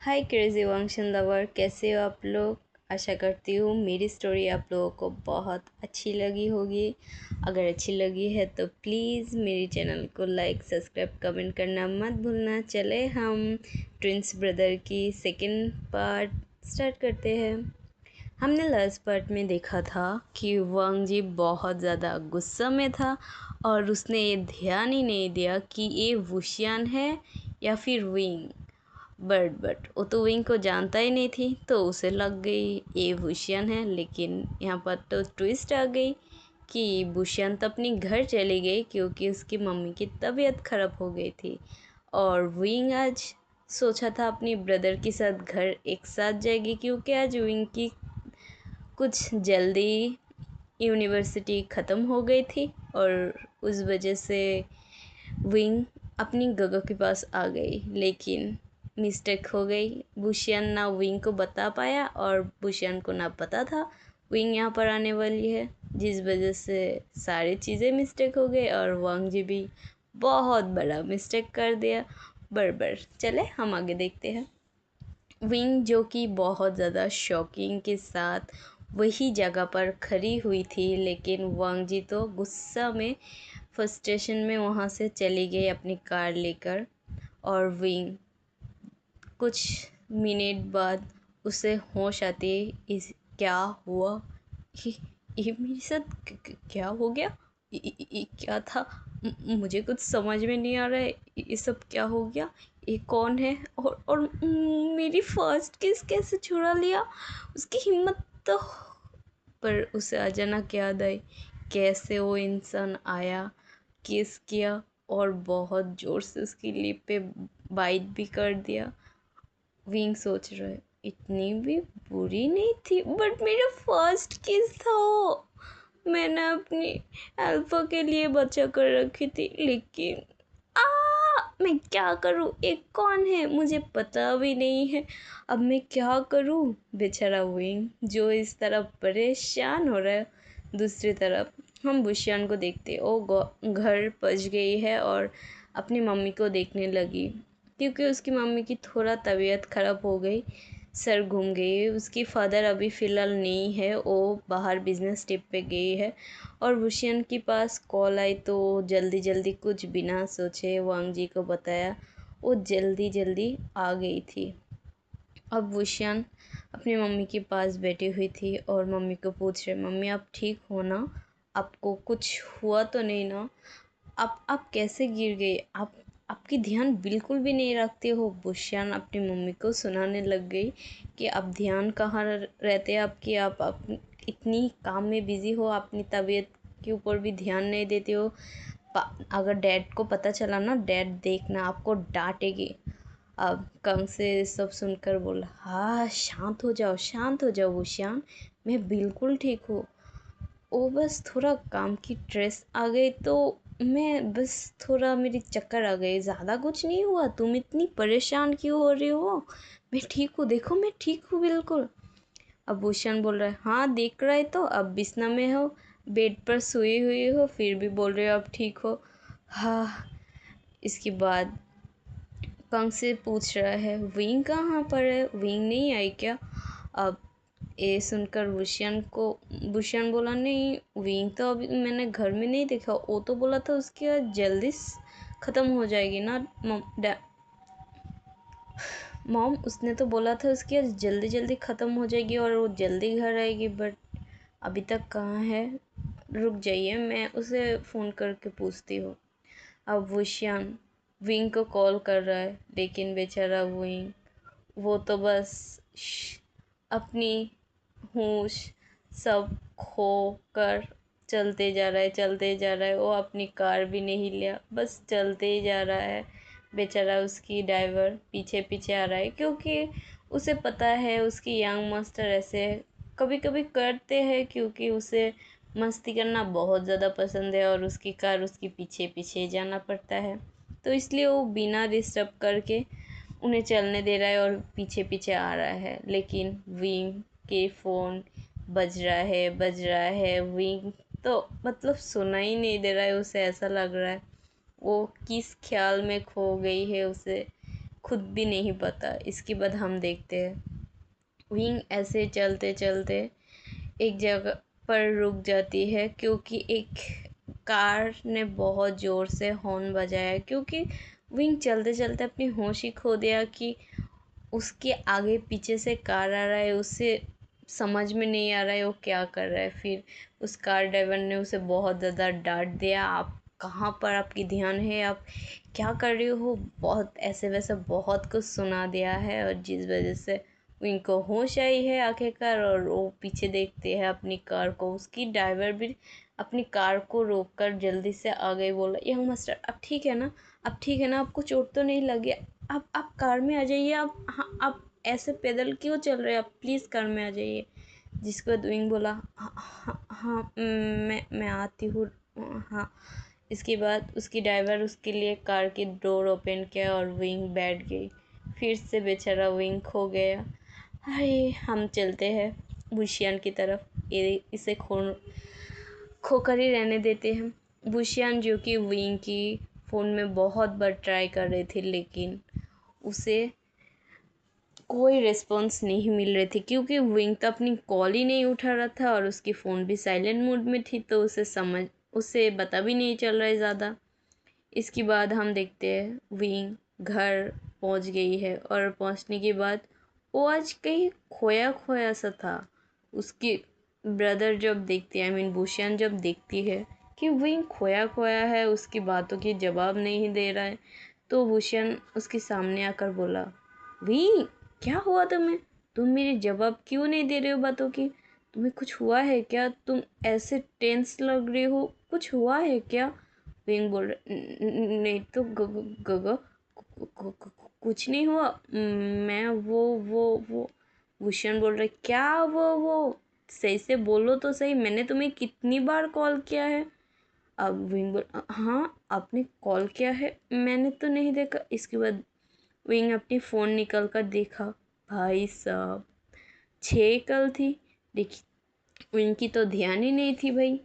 हाय crazy वंशन lover, कैसे हो आप लोग। आशा करती हूँ मेरी स्टोरी आप लोगों को बहुत अच्छी लगी होगी। अगर अच्छी लगी है तो प्लीज़ मेरी चैनल को लाइक सब्सक्राइब कमेंट करना मत भूलना। चले हम ट्विंस ब्रदर की सेकंड पार्ट स्टार्ट करते हैं। हमने लास्ट पार्ट में देखा था कि वांग जी बहुत ज़्यादा गुस्सा में था और उसने ये ध्यान ही नहीं दिया कि ये वुशियान है या फिर विंग। बट वो तो विंग को जानता ही नहीं थी, तो उसे लग गई ये बुशियन है। लेकिन यहाँ पर तो ट्विस्ट आ गई कि बुशियन तो अपनी घर चली गई क्योंकि उसकी मम्मी की तबीयत खराब हो गई थी। और विंग आज सोचा था अपनी ब्रदर के साथ घर एक साथ जाएगी क्योंकि आज विंग की कुछ जल्दी यूनिवर्सिटी ख़त्म हो गई थी और उस वजह से विंग अपनी गगो के पास आ गई। लेकिन मिस्टेक हो गई, बुशियन ना विंग को बता पाया और बुशियन को ना पता था विंग यहाँ पर आने वाली है, जिस वजह से सारी चीज़ें मिस्टेक हो गई और वांग जी भी बहुत बड़ा मिस्टेक कर दिया। बराबर चले हम आगे देखते हैं। विंग जो कि बहुत ज़्यादा शॉकिंग के साथ वही जगह पर खड़ी हुई थी, लेकिन वांग जी तो गुस्सा में फ्रस्ट्रेशन में वहाँ से चली गई अपनी कार लेकर। और विंग कुछ मिनट बाद उसे होश आती है। इस क्या हुआ, ये ये मेरे साथ क्या हो गया, ये क्या था। मुझे कुछ समझ में नहीं आ रहा है, ये सब क्या हो गया, ये कौन है और मेरी फर्स्ट किस कैसे छुड़ा लिया। उसकी हिम्मत तो। पर उसे अचानक याद आई कैसे वो इंसान आया, किस किया और बहुत ज़ोर से उसकी लिप पे बाइट भी कर दिया। विंग सोच रहा है इतनी भी बुरी नहीं थी, बट मेरा फर्स्ट किस था वो। मैंने अपनी अल्फा के लिए बचा कर रखी थी, लेकिन मैं क्या करूँ, एक कौन है मुझे पता भी नहीं है। अब मैं क्या करूँ। बेचारा विंग जो इस तरफ परेशान हो रहा है। दूसरी तरफ हम बुशियान को देखते, वो घर पहुँच गई है और अपनी मम्मी को देखने लगी क्योंकि उसकी मम्मी की थोड़ा तबीयत ख़राब हो गई, सर घूम गई। उसकी फादर अभी फ़िलहाल नहीं है, वो बाहर बिजनेस ट्रिप पे गई है। और वुशियन के पास कॉल आई तो जल्दी जल्दी कुछ बिना सोचे वांग जी को बताया। वो जल्दी जल्दी आ गई थी। अब वुशियन अपनी मम्मी के पास बैठी हुई थी और मम्मी को पूछ रहे, मम्मी आप ठीक हो ना, आपको कुछ हुआ तो नहीं ना, आप कैसे गिर गए, आपकी ध्यान बिल्कुल भी नहीं रखते हो। बुशियान अपनी मम्मी को सुनाने लग गई कि आप ध्यान कहाँ रहते हैं आपकी, आप इतनी काम में बिज़ी हो, अपनी तबीयत के ऊपर भी ध्यान नहीं देते हो। अगर डैड को पता चला ना, डैड देखना आपको डांटेगी। अब कंग से सब सुनकर बोला, हाँ शांत हो जाओ शांत हो जाओ बुशियान, मैं बिल्कुल ठीक हूँ। वो बस थोड़ा काम की स्ट्रेस आ गई तो मैं बस थोड़ा मेरी चक्कर आ गई, ज़्यादा कुछ नहीं हुआ। तुम इतनी परेशान क्यों हो रही हो, मैं ठीक हूँ, देखो मैं ठीक हूँ बिल्कुल। अब भूषण बोल रहा है, हाँ देख रहा है तो, अब बिस्ना में हो, बेड पर सोई हुई हो, फिर भी बोल रहे हो अब ठीक हो। हाँ। इसके बाद कंग से पूछ रहा है, विंग कहाँ पर है, विंग नहीं आई क्या। अब ये सुनकर बुशियन बोला, नहीं विंग तो अभी मैंने घर में नहीं देखा, वो तो बोला था उसकी आज जल्दी ख़त्म हो जाएगी ना मॉम, उसने तो बोला था उसकी आज जल्दी जल्दी ख़त्म हो जाएगी और वो जल्दी घर आएगी, बट अभी तक कहाँ है। रुक जाइए, मैं उसे फ़ोन करके पूछती हूँ। अब वुशियान विंग को कॉल कर रहा है, लेकिन बेचारा विंग वो तो बस अपनी होश सब खो कर चलते जा रहा है, चलते जा रहा है। वो अपनी कार भी नहीं लिया, बस चलते ही जा रहा है। बेचारा उसकी ड्राइवर पीछे पीछे आ रहा है क्योंकि उसे पता है उसकी यंग मास्टर ऐसे कभी कभी करते हैं, क्योंकि उसे मस्ती करना बहुत ज़्यादा पसंद है और उसकी कार उसके पीछे पीछे जाना पड़ता है। तो इसलिए वो बिना डिस्टर्ब करके उन्हें चलने दे रहा है और पीछे पीछे आ रहा है। लेकिन विंग के फ़ोन बज रहा है, विंग तो मतलब सुना ही नहीं दे रहा है। उसे ऐसा लग रहा है वो किस ख्याल में खो गई है, उसे खुद भी नहीं पता। इसके बाद हम देखते हैं विंग ऐसे चलते चलते एक जगह पर रुक जाती है, क्योंकि एक कार ने बहुत ज़ोर से हॉर्न बजाया, क्योंकि विंग चलते चलते अपनी होश ही खो दिया कि उसके आगे पीछे से कार आ रहा है। उसे समझ में नहीं आ रहा है वो क्या कर रहा है। फिर उस कार ड्राइवर ने उसे बहुत ज़्यादा डांट दिया, आप कहाँ पर आपकी ध्यान है, आप क्या कर रही हो, बहुत ऐसे वैसे बहुत कुछ सुना दिया है। और जिस वजह से उनको होश आई है आखिरकार, और वो पीछे देखते हैं अपनी कार को। उसकी ड्राइवर भी अपनी कार को रोककर जल्दी से आ गई, बोला यंग मास्टर अब ठीक है ना, अब ठीक है ना, आपको चोट तो नहीं लगी, आप कार में आ जाइए, आप हाँ आप ऐसे पैदल क्यों चल रहे हैं, आप प्लीज़ कार में आ जाइए। जिसके बाद विंग बोला हाँ हाँ हाँ मैं आती हूँ हाँ। इसके बाद उसकी ड्राइवर उसके लिए कार की डोर ओपन किया और विंग बैठ गई। फिर से बेचारा विंग खो गया। हाय, हम चलते हैं बुशियान की तरफ। ये इसे खोकर ही रहने देते हैं। बुशियान जो कि विंग की फ़ोन में बहुत बार ट्राई कर रही थी, लेकिन उसे कोई रिस्पॉन्स नहीं मिल रही थी, क्योंकि विंग तो अपनी कॉल ही नहीं उठा रहा था और उसकी फ़ोन भी साइलेंट मोड में थी, तो उसे पता भी नहीं चल रहा है ज़्यादा। इसके बाद हम देखते हैं विंग घर पहुंच गई है, और पहुंचने के बाद वो आज कहीं खोया खोया सा था। उसकी ब्रदर जब देखती है, आई मीन बुशियन जब देखती है कि विंग खोया खोया है, उसकी बातों की जवाब नहीं दे रहा है, तो बुशियन उसके सामने आकर बोला, विंग क्या हुआ तुम्हें, तुम मेरे जवाब क्यों नहीं दे रहे हो बातों की, तुम्हें कुछ हुआ है क्या, तुम ऐसे टेंस लग रहे हो, कुछ हुआ है क्या। विंग बोल रहे नहीं तो ग कुछ नहीं हुआ, मैं वो भूषण बोल रहे क्या वो सही से बोलो तो सही, मैंने तुम्हें कितनी बार कॉल किया है। अब विंग बोल हाँ आपने कॉल किया है, मैंने तो नहीं देखा। इसके बाद विंग अपनी फ़ोन निकल कर देखा, भाई साहब 6 कल थी, लेकिन विंग की तो ध्यान ही नहीं थी भाई,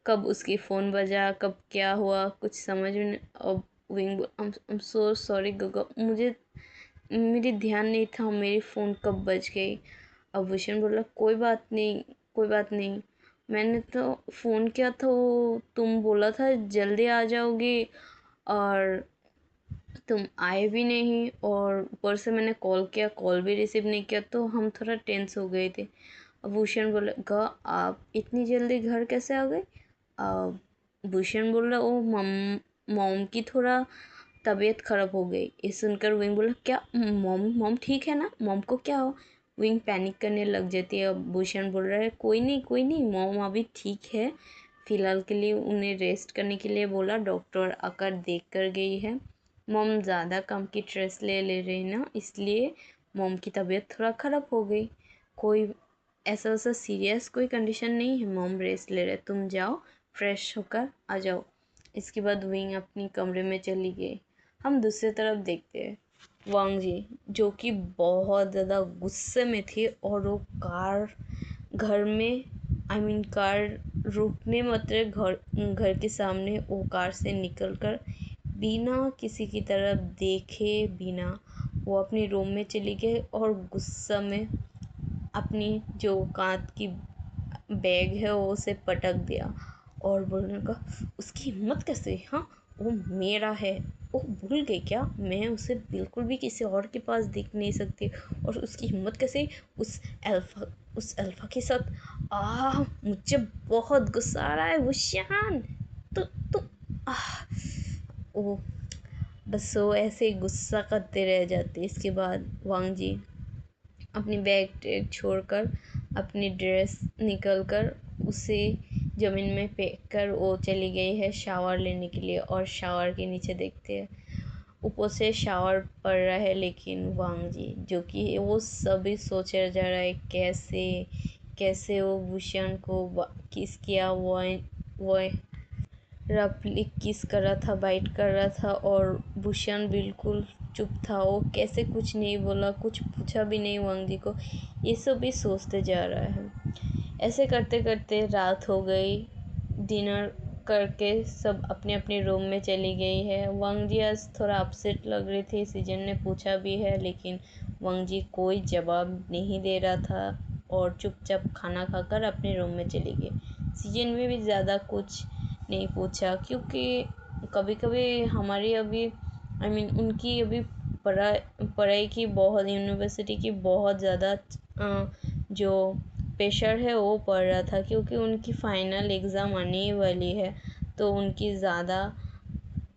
कब उसकी फ़ोन बजा कब क्या हुआ कुछ समझ में नहीं। अब wing I am so sorry गगा, मुझे मेरी ध्यान नहीं था मेरी फ़ोन कब बज गई। अब भूषण बोला कोई बात नहीं, कोई बात नहीं, मैंने तो फ़ोन किया था, तुम बोला था जल्दी आ जाओगे और तुम आए भी नहीं, और ऊपर से मैंने कॉल किया, कॉल भी रिसीव नहीं किया, तो हम थोड़ा टेंस हो गए थे। अब भूषण बोला गा आप इतनी जल्दी घर कैसे आ गए। भूषण बोल रहा ओ मम मॉम की थोड़ा तबीयत खराब हो गई। ये सुनकर विंग बोला क्या मॉम मॉम ठीक है ना, मॉम को क्या हो। विंग पैनिक करने लग जाती है। अब भूषण बोल रहा है कोई नहीं मॉम अभी ठीक है, फ़िलहाल के लिए उन्हें रेस्ट करने के लिए बोला, डॉक्टर आकर देख कर गई है, मॉम ज़्यादा काम की स्ट्रेस ले रही ना, इसलिए मॉम की तबीयत थोड़ा ख़राब हो गई, कोई ऐसा वैसा सीरियस कोई कंडीशन नहीं है, मॉम रेस्ट ले रहे, तुम जाओ फ्रेश होकर आ जाओ। इसके बाद विंग अपनी कमरे में चली गई। हम दूसरी तरफ देखते हैं वांग जी, जो कि बहुत ज़्यादा गुस्से में थी, और वो कार घर में आई मीन कार रुकने मतलब घर के सामने वो कार से निकलकर बिना किसी की तरफ देखे बिना वो अपनी रूम में चली गई, और गुस्सा में अपनी जो कांच की बैग है वो उसे पटक दिया, और बोलने का उसकी हिम्मत कैसे, हाँ वो मेरा है, वो भूल गई क्या, मैं उसे बिल्कुल भी किसी और के पास देख नहीं सकती, और उसकी हिम्मत कैसे उस अल्फा के साथ। मुझे बहुत गुस्सा आ रहा है वुशियान, तो ओ बस वो ऐसे ही गुस्सा करते रह जाते। इसके बाद वांग जी अपनी बैग टैग छोड़कर अपनी ड्रेस निकल कर उसे ज़मीन में फेंक कर वो चली गई है शावर लेने के लिए, और शावर के नीचे देखते हैं ऊपर से शावर पड़ रहा है, लेकिन वांग जी जो कि वो सभी सोचा जा रहा है कैसे कैसे वो भूषण को किस किया, वो रफली किस कर रहा था, बाइट कर रहा था, और भूषण बिल्कुल चुप था, वो कैसे कुछ नहीं बोला, कुछ पूछा भी नहीं वांग जी को। ये सब भी सोचते जा रहा है। ऐसे करते करते रात हो गई, डिनर करके सब अपने अपने रूम में चली गई है। वांग जी आज थोड़ा अपसेट लग रही थी। सीजन ने पूछा भी है लेकिन वांग जी कोई जवाब नहीं दे रहा था और चुपचाप खाना खाकर अपने रूम में चली गई। सीजन में भी ज़्यादा कुछ नहीं पूछा क्योंकि कभी कभी हमारी अभी उनकी अभी पढ़ाई की बहुत, यूनिवर्सिटी की बहुत ज़्यादा जो प्रेशर है वो पड़ रहा था क्योंकि उनकी फाइनल एग्ज़ाम आने वाली है, तो उनकी ज़्यादा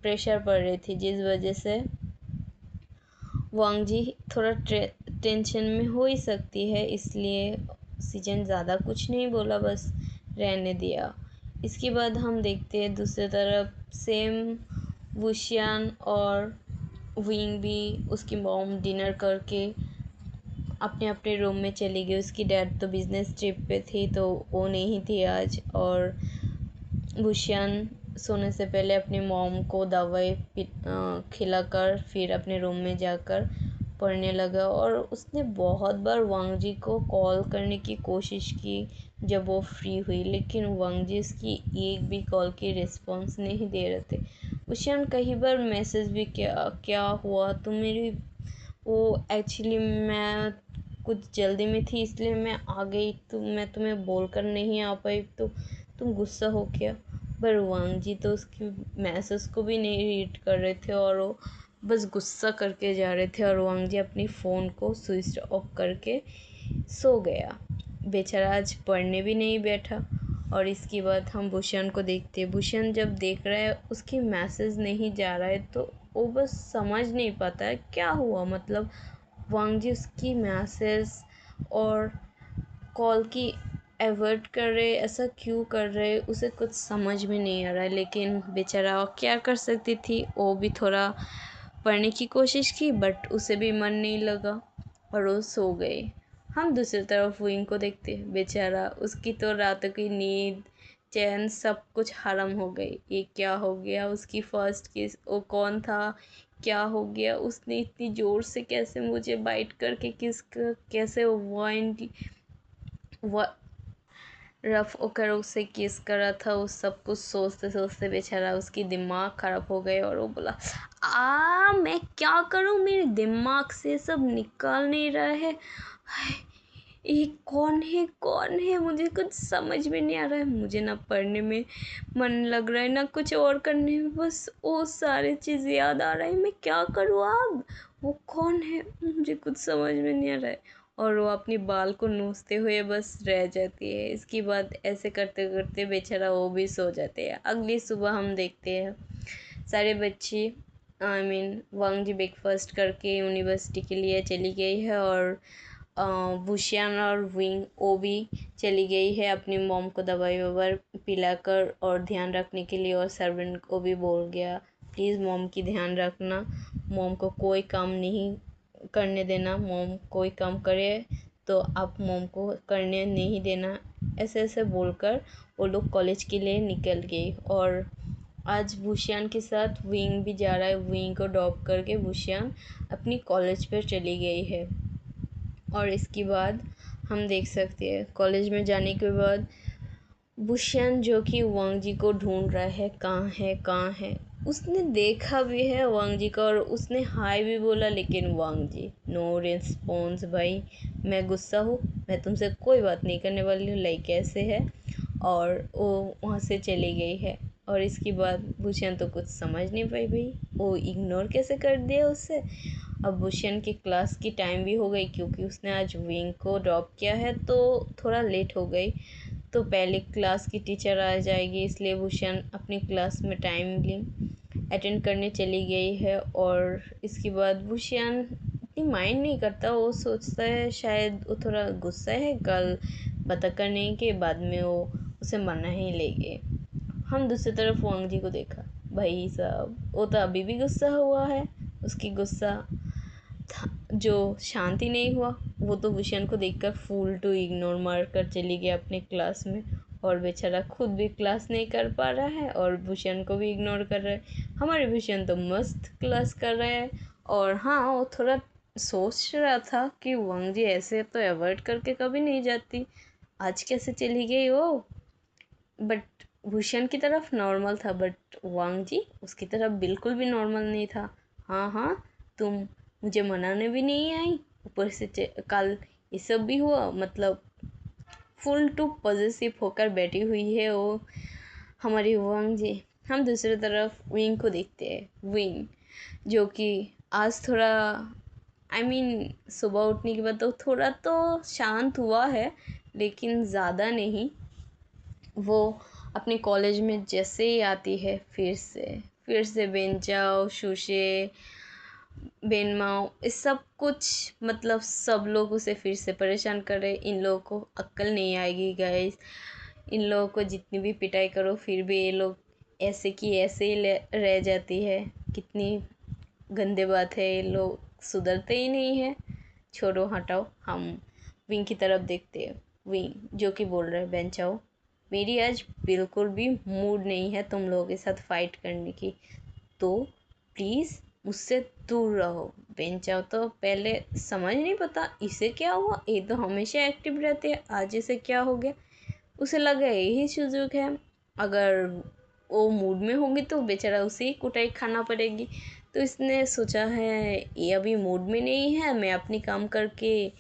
प्रेशर पड़ रही थी जिस वजह से वांग जी थोड़ा टेंशन में हो ही सकती है। इसलिए सीजन ज़्यादा कुछ नहीं बोला, बस रहने दिया। इसके बाद हम देखते हैं दूसरी तरफ सेम वुशियान और विंग भी उसकी मॉम डिनर करके अपने अपने रूम में चली गई। उसकी डैड तो बिजनेस ट्रिप पे थी तो वो नहीं थी आज, और वुशियान सोने से पहले अपनी मॉम को दवाई खिलाकर फिर अपने रूम में जाकर पढ़ने लगा। और उसने बहुत बार वांग जी को कॉल करने की कोशिश की जब वो फ्री हुई, लेकिन वांग जी उसकी एक भी कॉल की रिस्पॉन्स नहीं दे रहे थे। वुशियान कई बार मैसेज भी क्या हुआ तुम मेरी, वो एक्चुअली मैं कुछ जल्दी में थी इसलिए मैं आ गई, तो मैं तुम्हें बोल कर नहीं आ पाई तो तुम गुस्सा हो क्या। पर वांग जी तो उसकी मैसेज को भी नहीं रीड कर रहे थे और वो बस गुस्सा करके जा रहे थे, और वांग जी अपनी फ़ोन को स्विच ऑफ करके सो गया। बेचारा आज पढ़ने भी नहीं बैठा। और इसके बाद हम भूषण को देखते हैं। भूषण जब देख रहा है उसकी मैसेज नहीं जा रहा है तो वो बस समझ नहीं पाता है क्या हुआ, मतलब वांग जी उसकी मैसेज और कॉल की अवॉइड कर रहे, ऐसा क्यों कर रहे, उसे कुछ समझ में नहीं आ रहा है। लेकिन बेचारा क्या कर सकती थी, वो भी थोड़ा पढ़ने की कोशिश की बट उसे भी मन नहीं लगा और वो सो गए। हम दूसरी तरफ विंग को देखते हैं। बेचारा उसकी तो रातों की नींद चैन सब कुछ हराम हो गई। ये क्या हो गया, उसकी फर्स्ट किस वो कौन था, क्या हो गया, उसने इतनी ज़ोर से कैसे मुझे बाइट करके किस कैसे वाइंड रफ होकर उसे किस करा था, उस सब कुछ सोचते सोचते बेचारा उसकी दिमाग ख़राब हो गए और वो बोला मैं क्या करूं, मेरे दिमाग से सब निकल नहीं रहा है। ये कौन है मुझे कुछ समझ में नहीं आ रहा है। मुझे ना पढ़ने में मन लग रहा है ना कुछ और करने में, बस वो सारी चीज़ याद आ रहा है। मैं क्या करूँ अब, वो कौन है मुझे कुछ समझ में नहीं आ रहा है। और वो अपनी बाल को नोचते हुए बस रह जाती है। इसके बाद ऐसे करते करते बेचारा वो भी सो जाते हैं। अगली सुबह हम देखते हैं सारे बच्चे वांग जी ब्रेकफास्ट करके यूनिवर्सिटी के लिए चली गई है, और वुशियान और विंग वो भी चली गई है अपनी मॉम को दवाई ववाई पिलाकर और ध्यान रखने के लिए। और सर्वेंट को भी बोल गया प्लीज़ मॉम की ध्यान रखना, मॉम को कोई काम नहीं करने देना, मॉम कोई काम करे तो आप मॉम को करने नहीं देना। ऐसे ऐसे बोलकर वो लोग कॉलेज के लिए निकल गई। और आज वुशियान के साथ विंग भी जा रहा है। विंग को ड्रॉप करके वुशियान अपनी कॉलेज पर चली गई है। और इसके बाद हम देख सकते हैं कॉलेज में जाने के बाद वुशियान जो कि वांग जी को ढूंढ रहा है, कहाँ है। उसने देखा भी है वांग जी का और उसने हाय भी बोला, लेकिन वांग जी नो रिस्पॉन्स। भाई मैं गुस्सा हूँ, मैं तुमसे कोई बात नहीं करने वाली हूँ, लाइक कैसे है। और वो वहाँ से चली गई है। और इसके बाद वुशियान तो कुछ समझ नहीं पाई, भाई वो इग्नोर कैसे कर दिया उससे। अब वुशियान की क्लास की टाइम भी हो गई क्योंकि उसने आज विंग को ड्रॉप किया है तो थोड़ा लेट हो गई, तो पहले क्लास की टीचर आ जाएगी इसलिए वुशियान अपनी क्लास में टाइमली अटेंड करने चली गई है। और इसके बाद वुशियान इतनी माइंड नहीं करता, वो सोचता है शायद वो थोड़ा गुस्सा है, कल पता करने के बाद में वो उसे मना ही लेंगे। हम दूसरी तरफ वांग जी को देखा, भाई साहब वो तो अभी भी गुस्सा हुआ है। उसकी गुस्सा जो शांति नहीं हुआ, वो तो वुशियान को देखकर फूल टू इग्नोर मार कर चली गई अपने क्लास में। और बेचारा खुद भी क्लास नहीं कर पा रहा है और वुशियान को भी इग्नोर कर रहा है। हमारे वुशियान तो मस्त क्लास कर रहे हैं। और हाँ वो थोड़ा सोच रहा था कि वांग जी ऐसे तो अवॉइड करके कभी नहीं जाती, आज कैसे चली गई वो। बट भूषण की तरफ नॉर्मल था, बट वांग जी उसकी तरफ बिल्कुल भी नॉर्मल नहीं था। हाँ हाँ, तुम मुझे मनाने भी नहीं आई, ऊपर से कल ये सब भी हुआ, मतलब फुल टू पॉजिटिव होकर बैठी हुई है वो हमारी वांग जी। हम दूसरी तरफ विंग को देखते हैं। विंग जो कि आज थोड़ा सुबह उठने के बाद तो थोड़ा तो शांत हुआ है, लेकिन ज़्यादा नहीं। वो अपने कॉलेज में जैसे ही आती है फिर से बेंचाओ शूशे बेनमाओ इस सब कुछ, मतलब सब लोग उसे फिर से परेशान कर रहे। इन लोगों को अक्ल नहीं आएगी गाइस, इन लोगों को जितनी भी पिटाई करो फिर भी ये लोग ऐसे की ऐसे ही रह जाती है। कितनी गंदे बात है, ये लोग सुधरते ही नहीं है। छोड़ो हटाओ, हम विंग की तरफ देखते हैं। विंग जो कि बोल रहे बेंचाओ, मेरी आज बिल्कुल भी मूड नहीं है तुम लोगों के साथ फाइट करने की, तो प्लीज़ मुझसे दूर रहो। बेंचाओ तो पहले समझ नहीं पता इसे क्या हुआ, ये तो हमेशा एक्टिव रहती है, आज इसे क्या हो गया। उसे लगा यही सुजुक है, अगर वो मूड में होगी तो बेचारा उसे ही कुटाई खाना पड़ेगी। तो इसने सोचा है ये अभी मूड में नहीं है, मैं अपनी काम करके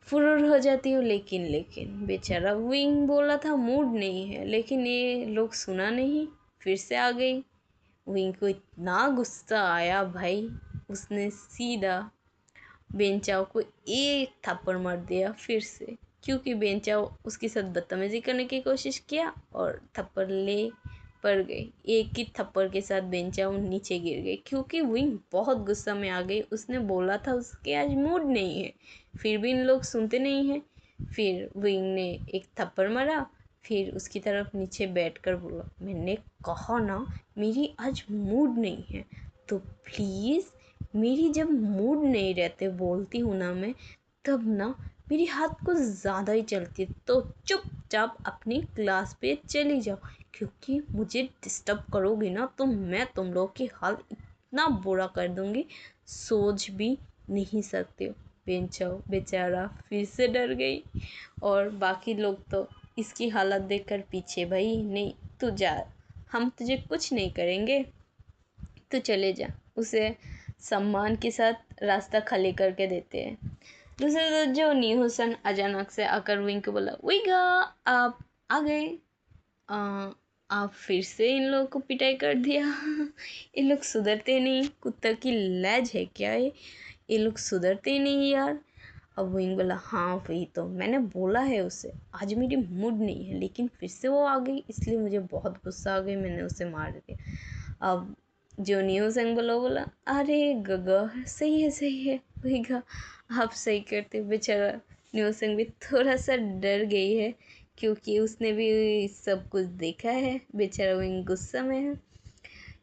फुर्र हो जाती हूँ। लेकिन बेचारा विंग बोला था मूड नहीं है, लेकिन ये लोग सुना नहीं, फिर से आ गई। विंग को इतना गुस्सा आया भाई, उसने सीधा बेंचाओ को एक थप्पड़ मार दिया फिर से, क्योंकि बेंचाओ उसके साथ बदतमीजी करने की कोशिश किया और थप्पड़ ले पड़ गई। एक ही थप्पड़ के साथ बेंचाओ नीचे गिर गई, क्योंकि विंग बहुत गुस्सा में आ गई। उसने बोला था उसके आज मूड नहीं है, फिर भी इन लोग सुनते नहीं हैं। फिर विंग ने एक थप्पड़ मारा, फिर उसकी तरफ नीचे बैठकर बोला, मैंने कहा ना मेरी आज मूड नहीं है, तो प्लीज़ मेरी जब मूड नहीं रहते बोलती हूँ ना मैं, तब ना मेरी हाथ कुछ ज़्यादा ही चलती है, तो चुपचाप अपनी क्लास पे चली जाओ, क्योंकि मुझे डिस्टर्ब करोगे ना तो मैं तुम लोग की हाल इतना बुरा कर दूँगी, सोच भी नहीं सकते हो। बेंचाओ बेचारा फिर से डर गई, और बाकी लोग तो इसकी हालत देखकर पीछे, भाई नहीं तू जा, हम तुझे कुछ नहीं करेंगे, तो चले जा। उसे सम्मान के साथ रास्ता खाली करके देते हैं। दूसरी तरफ जो न्यूसन अचानक से आकर विंग को बोला, विंगा आप आ गए, आप फिर से इन लोगों को पिटाई कर दिया। ये लोग सुधरते नहीं, कुत्ता की लैज है क्या ये लोग सुधरते ही नहीं यार। अब विंग बोला, हाँ वही तो मैंने बोला है उसे आज मेरी मूड नहीं है, लेकिन फिर से वो आ गई, इसलिए मुझे बहुत गुस्सा आ गई, मैंने उसे मार दिया। अब जो न्यू संग बोला, अरे गगा सही है वही गा, आप सही करते। बेचारा न्यू संग भी थोड़ा सा डर गई है, क्योंकि उसने भी सब कुछ देखा है। बेचारा विंग गुस्सा में है।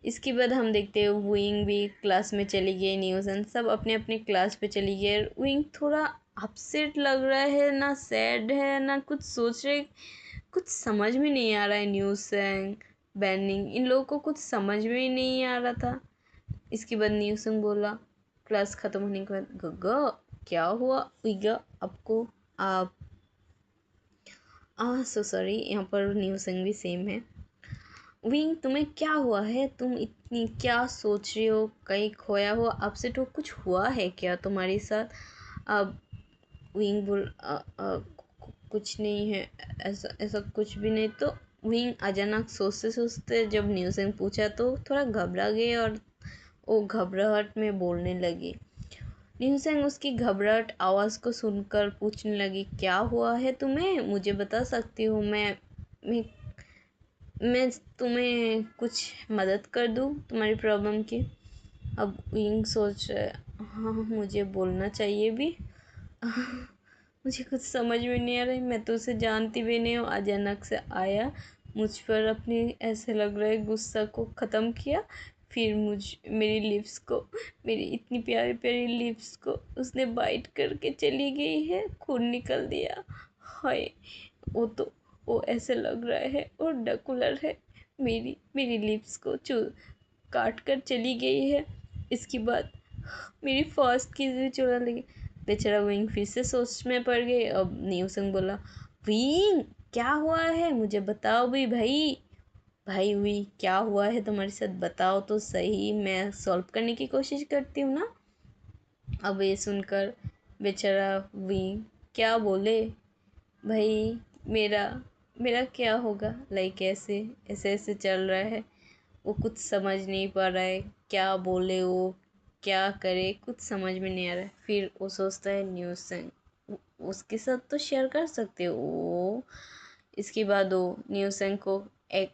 इसके बाद हम देखते हैं विंग भी क्लास में चली गई, न्यूसन सब अपने अपने क्लास पे चली गए। विंग थोड़ा अपसेट लग रहा है, ना सैड है ना कुछ सोच रहे, कुछ समझ में नहीं आ रहा है। न्यूसन बैनिंग इन लोगों को कुछ समझ में ही नहीं आ रहा था। इसके बाद न्यूसन बोला क्लास ख़त्म होने के बाद, गग्गा क्या हुआ विगा आपको, आप सो सॉरी, यहाँ पर न्यूसन भी सेम है। विंग तुम्हें क्या हुआ है, तुम इतनी क्या सोच रही हो, कहीं खोया हुआ आपसे तो कुछ हुआ है क्या तुम्हारे साथ। अब विंग बोल कुछ नहीं है, ऐसा ऐसा कुछ भी नहीं। तो विंग अचानक सोचते सोचते जब न्यूज़ पूछा तो थोड़ा घबरा गए, और वो घबराहट में बोलने लगी। न्यूसेंग उसकी घबराहट आवाज़ को सुनकर पूछने लगी, क्या हुआ है तुम्हें, मुझे बता सकती हूँ, मैं मैं तुम्हें कुछ मदद कर दूँ तुम्हारी प्रॉब्लम की। अब विंग सोच रहा है, हाँ मुझे बोलना चाहिए भी। मुझे कुछ समझ में नहीं आ रही, मैं तो उसे जानती भी नहीं हूँ, अचानक से आया मुझ पर, अपनी ऐसे लग रहा है गुस्सा को ख़त्म किया, फिर मेरी लिप्स को, मेरी इतनी प्यारी प्यारी लिप्स को उसने बाइट करके चली गई है, खून निकल दिया। हाय वो ऐसे लग रहा है और डकुलर है, मेरी मेरी लिप्स को काट कर चली गई है। इसके बाद मेरी फर्स्ट किस भी चुरा लगी। बेचारा विंग फिर से सोच में पड़ गई। अब न्यूसन बोला, विंग क्या हुआ है मुझे बताओ भी भाई। भाई हुई क्या हुआ है तुम्हारे साथ, बताओ तो सही, मैं सॉल्व करने की कोशिश करती हूँ ना। अब ये सुनकर बेचारा हुई क्या बोले। भाई मेरा मेरा क्या होगा, लाइक ऐसे ऐसे ऐसे चल रहा है। वो कुछ समझ नहीं पा रहा है क्या बोले, वो क्या करे, कुछ समझ में नहीं आ रहा है। फिर वो सोचता है न्यूज़ सैंग, उसके साथ तो शेयर कर सकते हो वो। इसके बाद वो न्यूज़ सैंग को एक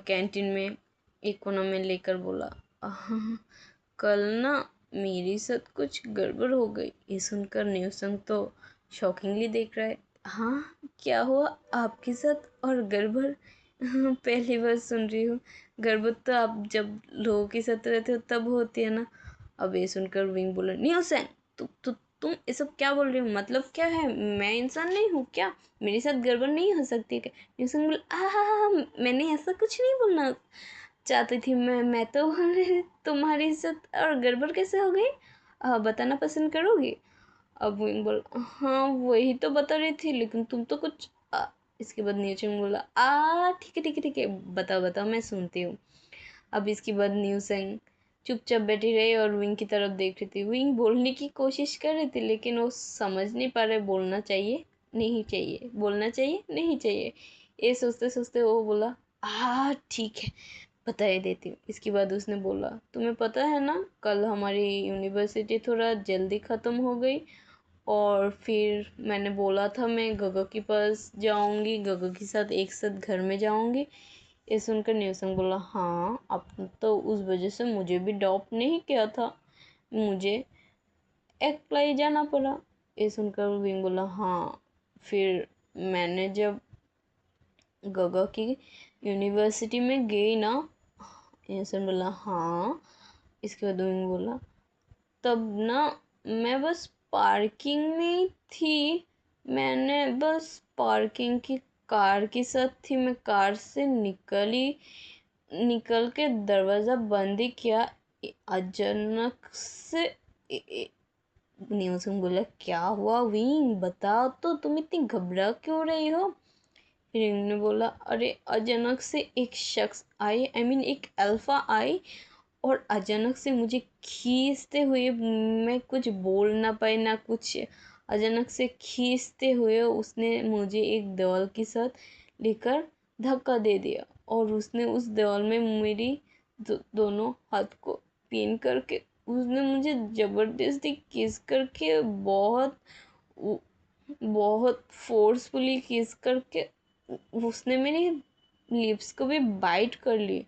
कैंटीन में एक कोना में लेकर बोला, कल ना मेरे साथ कुछ गड़बड़ हो गई। ये सुनकर न्यूज़ सैंग तो शॉकिंगली देख रहा है। हाँ क्या हुआ आपके साथ और गड़बड़? पहली बार सुन रही हूँ। गड़बड़ तो आप जब लोगों के साथ रहते हो तब होती है ना। अब ये सुनकर विंग बोला, न्यूसन तुम ये सब क्या बोल रही हो, मतलब क्या है, मैं इंसान नहीं हूँ क्या, मेरे साथ गड़बड़ नहीं हो सकती क्या? न्यूसन बोला, मैंने ऐसा कुछ नहीं बोलना चाहती थी, मैं तो तुम्हारे साथ और गड़बड़ कैसे हो गई, बताना पसंद करोगे? अब विंग बोला, हाँ वही तो बता रही थी, लेकिन तुम तो कुछ इसके बाद न्यूचंग बोला, ठीक है ठीक है ठीक है, बताओ बताओ मैं सुनती हूँ। अब इसके बाद न्यूसेंग चुपचाप बैठी रही और विंग की तरफ देख रही थी। विंग बोलने की कोशिश कर रही थी लेकिन वो समझ नहीं पा रहे बोलना चाहिए नहीं चाहिए, बोलना चाहिए नहीं चाहिए। ये सोचते सोचते वो बोला, ठीक है बता ही देती हूँ। इसके बाद उसने बोला, तुम्हें पता है ना कल हमारी यूनिवर्सिटी थोड़ा जल्दी ख़त्म हो गई, और फिर मैंने बोला था मैं गगो के पास जाऊंगी, गगो के साथ एक साथ घर में जाऊंगी। ये सुनकर न्यूसंग बोला, हाँ अब तो उस वजह से मुझे भी ड्रॉप नहीं किया था, मुझे अकेला जाना पड़ा। ये सुनकर विंग बोला, हाँ फिर मैंने जब गगा की यूनिवर्सिटी में गई ना। ये सुन बोला, हाँ। इसके बाद विंग बोला, तब ना मैं बस पार्किंग में ही थी, मैंने बस पार्किंग की कार के साथ थी, मैं कार से निकल के दरवाज़ा बंद ही किया। अचानक से न्यूज़ में बोला, क्या हुआ विंग, बताओ तो तुम इतनी घबरा क्यों रही हो? फिर इन्होंने बोला, अरे अचानक से एक शख्स आई, एक अल्फा आई, और अचानक से मुझे खींचते हुए, मैं कुछ बोल ना पाई ना कुछ, अचानक से खींचते हुए उसने मुझे एक दीवार के साथ लेकर धक्का दे दिया, और उसने उस दीवार में मेरी दोनों हाथ को पिन करके उसने मुझे जबरदस्ती किस करके बहुत फोर्सफुली किस करके उसने मेरी लिप्स को भी बाइट कर ली।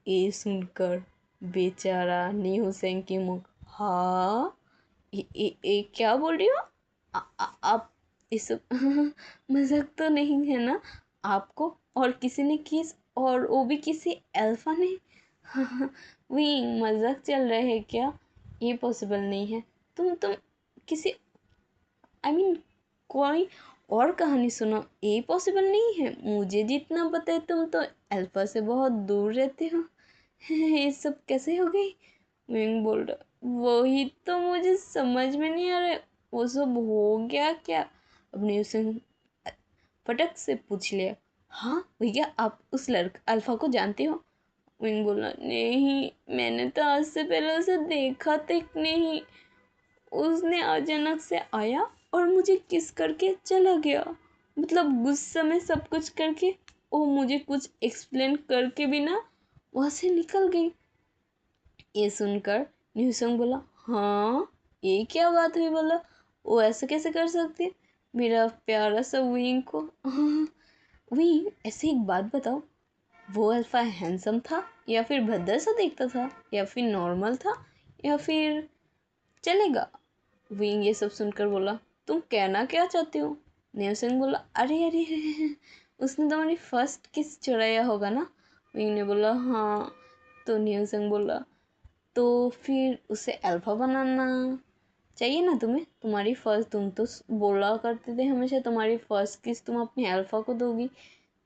ये सुनकर बेचारा नी हुसैन की मुख, हाँ ये क्या बोल रही हो? आप इस मजाक तो नहीं है ना, आपको और किसी ने किस, और वो भी किसी अल्फा ने? वही मजाक चल रहा है क्या? ये पॉसिबल नहीं है। तुम किसी कोई और कहानी सुनो, ये पॉसिबल नहीं है। मुझे जितना पता है तुम तो अल्फा से बहुत दूर रहते हो। ये सब कैसे हो गई? विंग बोल रहा, वही तो मुझे समझ में नहीं आ रहा है, वो सब हो गया क्या? अपने उसे फटक से पूछ लिया, हाँ भैया आप उस लड़का अल्फा को जानते हो? विंग बोला, नहीं मैंने तो आज से पहले उसे देखा तक नहीं, उसने अचानक से आया और मुझे किस करके चला गया, मतलब गुस्सा में सब कुछ करके, वो मुझे कुछ एक्सप्लेन करके भी ना वहाँ से निकल गई। ये सुनकर न्यूसंग बोला, हाँ ये क्या बात हुई, बोला वो ऐसे कैसे कर सकती है मेरा प्यारा सा विंग को? विंग ऐसे एक बात बताओ, वो अल्फा हैंडसम था या फिर भद्दा सा दिखता था या फिर नॉर्मल था या फिर चलेगा? विंग ये सब सुनकर बोला, तुम कहना क्या चाहती हो? न्यूसन बोला, अरे अरे अरे, उसने तुम्हारी फर्स्ट किस चुराया होगा ना? विंग ने बोला, हाँ। तो न्यूसन बोला, तो फिर उसे अल्फा बनाना चाहिए ना तुम्हें, तुम्हारी फर्स्ट, तुम तो बोला करते थे हमेशा तुम्हारी फर्स्ट किस तुम अपनी अल्फा को दोगी,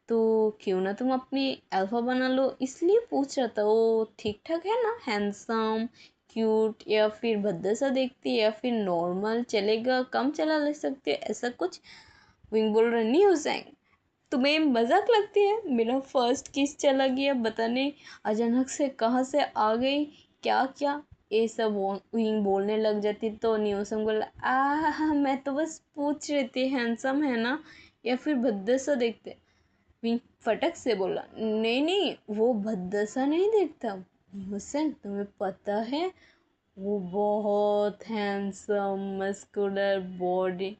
तो क्यों ना तुम अपनी अल्फा बना लो, इसलिए पूछ रहा था। वो ठीक ठाक है ना, हैंडसम, क्यूट, या फिर भद्दा सा देखती है, या फिर नॉर्मल चलेगा, कम चला ले सकती है, ऐसा कुछ? विंग बोल रहा, नहीं हुसैन तुम्हें मजाक लगती है? मेरा फर्स्ट किस चला गया, बताने अचानक से कहाँ से आ गई, क्या क्या ये सब विंग बोलने लग जाती। तो न्यूसम बोला, मैं तो बस पूछ रही थी हैंडसम है ना या फिर भद्दा सा दिखते। विंग फटक से बोला, नहीं नहीं, वो भद्दा सा नहीं दिखता हुसैन, तुम्हें पता है वो बहुत हैंडसम मस्कुलर बॉडी।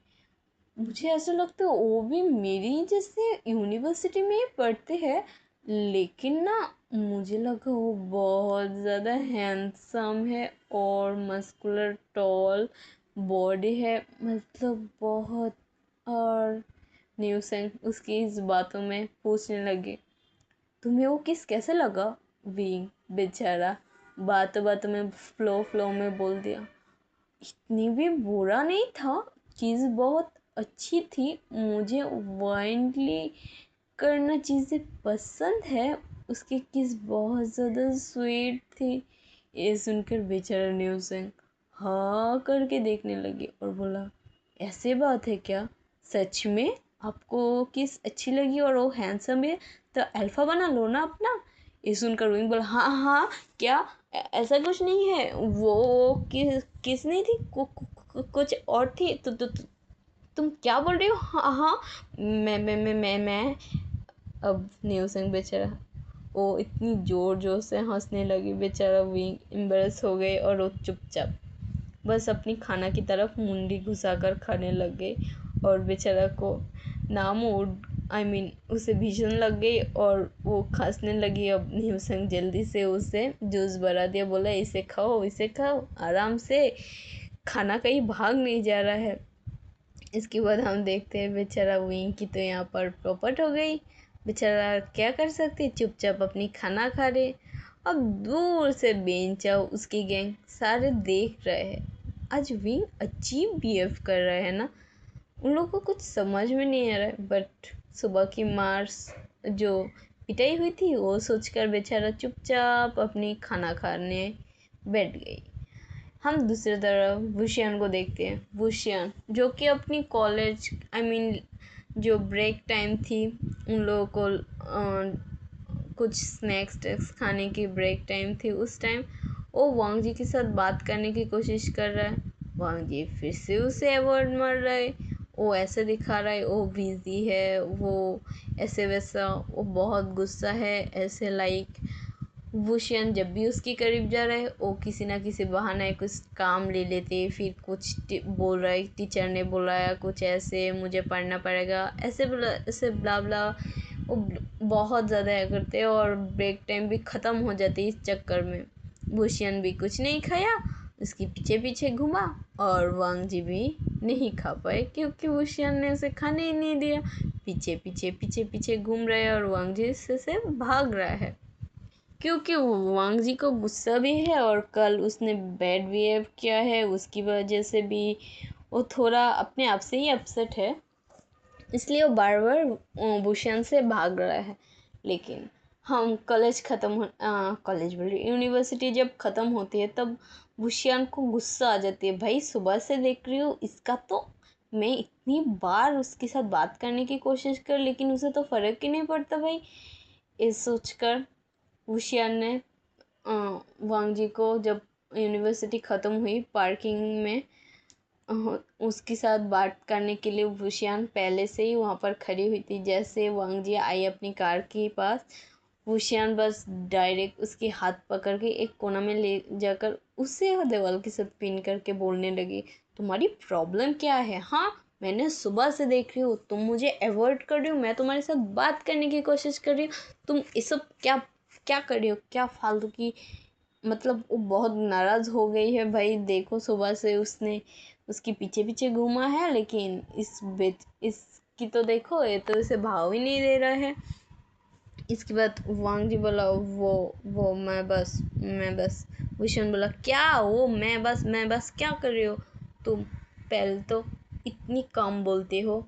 मुझे ऐसा लगता है वो भी मेरी जैसे यूनिवर्सिटी में ही पढ़ते हैं, लेकिन ना मुझे लगा वो बहुत ज़्यादा हैंडसम है और मस्कुलर टॉल बॉडी है, मतलब बहुत। और न्यूसेंग उसकी इस बातों में पूछने लगे, तुम्हें वो किस कैसे लगा? विंग बेचारा बातों बातों में फ्लो में बोल दिया, इतनी भी बुरा नहीं था, चीज़ बहुत अच्छी थी, मुझे वाइंडली करना चीज़ें पसंद है, उसकी किस बहुत ज़्यादा स्वीट थी। ये सुनकर बेचारा न्यूसेंग हाँ करके देखने लगी और बोला, ऐसे बात है क्या? सच में आपको किस अच्छी लगी और वो हैंडसम है, तो अल्फा बना लो ना अपना। ये सुनकर विंग बोला, हाँ हाँ क्या, ऐसा कुछ नहीं है, वो किस नहीं थी, कुछ और थी। तुम क्या बोल रही हो? हाँ हाँ, मैं अब न्यूसेंग बेचारा वो इतनी जोर जोर से हंसने लगी, बेचारा विंग एम्बरेस हो गए और वो चुपचाप बस अपनी खाना की तरफ मुंडी घुसाकर खाने लग गई। और बेचारा को नाम उसे भीषण लग गई और वो खांसने लगी। अब न्यूसेंग जल्दी से उसे जूस भरा दिया, बोला इसे खाओ आराम से, खाना कहीं भाग नहीं जा रहा है। इसके बाद हम देखते हैं बेचारा विंग की तो यहाँ पर प्रॉपर्ट हो गई। बेचारा क्या कर सकते, चुपचाप अपनी खाना खा रहे। अब दूर से बेंचा उसकी गैंग सारे देख रहे हैं। आज विंग अजीब बिहेव कर रहा है ना, उन लोगों को कुछ समझ में नहीं आ रहा है। बट सुबह की मार्स जो पिटाई हुई थी वो सोचकर बेचारा चुपचाप अपनी खाना खाने बैठ गई। हम दूसरी तरफ वुशियन को देखते हैं। वुशियन जो कि अपनी कॉलेज जो ब्रेक टाइम थी, उन लोगों को कुछ स्नैक्स खाने की ब्रेक टाइम थी, उस टाइम वो वांग जी के साथ बात करने की कोशिश कर रहा है। वांग जी फिर से उसे अवॉइड मार रहा है, वो ऐसे दिखा रहा है वो बिजी है, वो ऐसे वैसा, वो बहुत गुस्सा है ऐसे लाइक। वुशियन जब भी उसके करीब जा रहा है वो किसी ना किसी बहाने कुछ काम ले लेते, फिर कुछ बोल रहा है, टीचर ने बुलाया कुछ ऐसे, मुझे पढ़ना पड़ेगा, ऐसे बोला, ऐसे ब्ला ब्ला, वो बहुत ज़्यादा करते और ब्रेक टाइम भी ख़त्म हो जाती इस चक्कर में। वुशियन भी कुछ नहीं खाया, उसके पीछे पीछे घूमा और वांग जी भी नहीं खा पाए क्योंकि वुशियन ने उसे खाने ही नहीं दिया। पीछे पीछे घूम रहा है और वांग जी से भाग रहा है क्योंकि वांग जी को गुस्सा भी है और कल उसने बैड बिहेव किया है, उसकी वजह से भी वो थोड़ा अपने आप से ही अपसेट है, इसलिए वो बार बार भूषण से भाग रहा है। लेकिन हम कॉलेज बोले यूनिवर्सिटी जब ख़त्म होती है तब भूषण को गुस्सा आ जाती है, भाई सुबह से देख रही हूँ इसका तो, मैं इतनी बार उसके साथ बात करने की कोशिश कर लेकिन उसे तो फ़र्क ही नहीं पड़ता भाई। ये सोचकर वुशियान ने वांग जी को जब यूनिवर्सिटी ख़त्म हुई पार्किंग में उसके साथ बात करने के लिए वुशियान पहले से ही वहाँ पर खड़ी हुई थी। जैसे वांग जी आई अपनी कार के पास, वुशियान बस डायरेक्ट उसके हाथ पकड़ के एक कोना में ले जाकर उसे दीवार के साथ पिन करके बोलने लगी, तुम्हारी प्रॉब्लम क्या है? हाँ, मैंने सुबह से देख रही हूँ तुम मुझे अवॉइड कर रही हो, मैं तुम्हारे साथ बात करने की कोशिश कर रही हूँ, तुम ये सब क्या क्या कर रही हो, क्या फालतू की। मतलब वो बहुत नाराज़ हो गई है भाई, देखो सुबह से उसने उसके पीछे पीछे घूमा है लेकिन इसकी तो देखो ये तो इसे भाव ही नहीं दे रहा है। इसके बाद वांग जी बोला, वो मैं बस। विशन बोला, क्या वो मैं बस क्या कर रही हो तुम? पहले तो इतनी कम बोलते हो,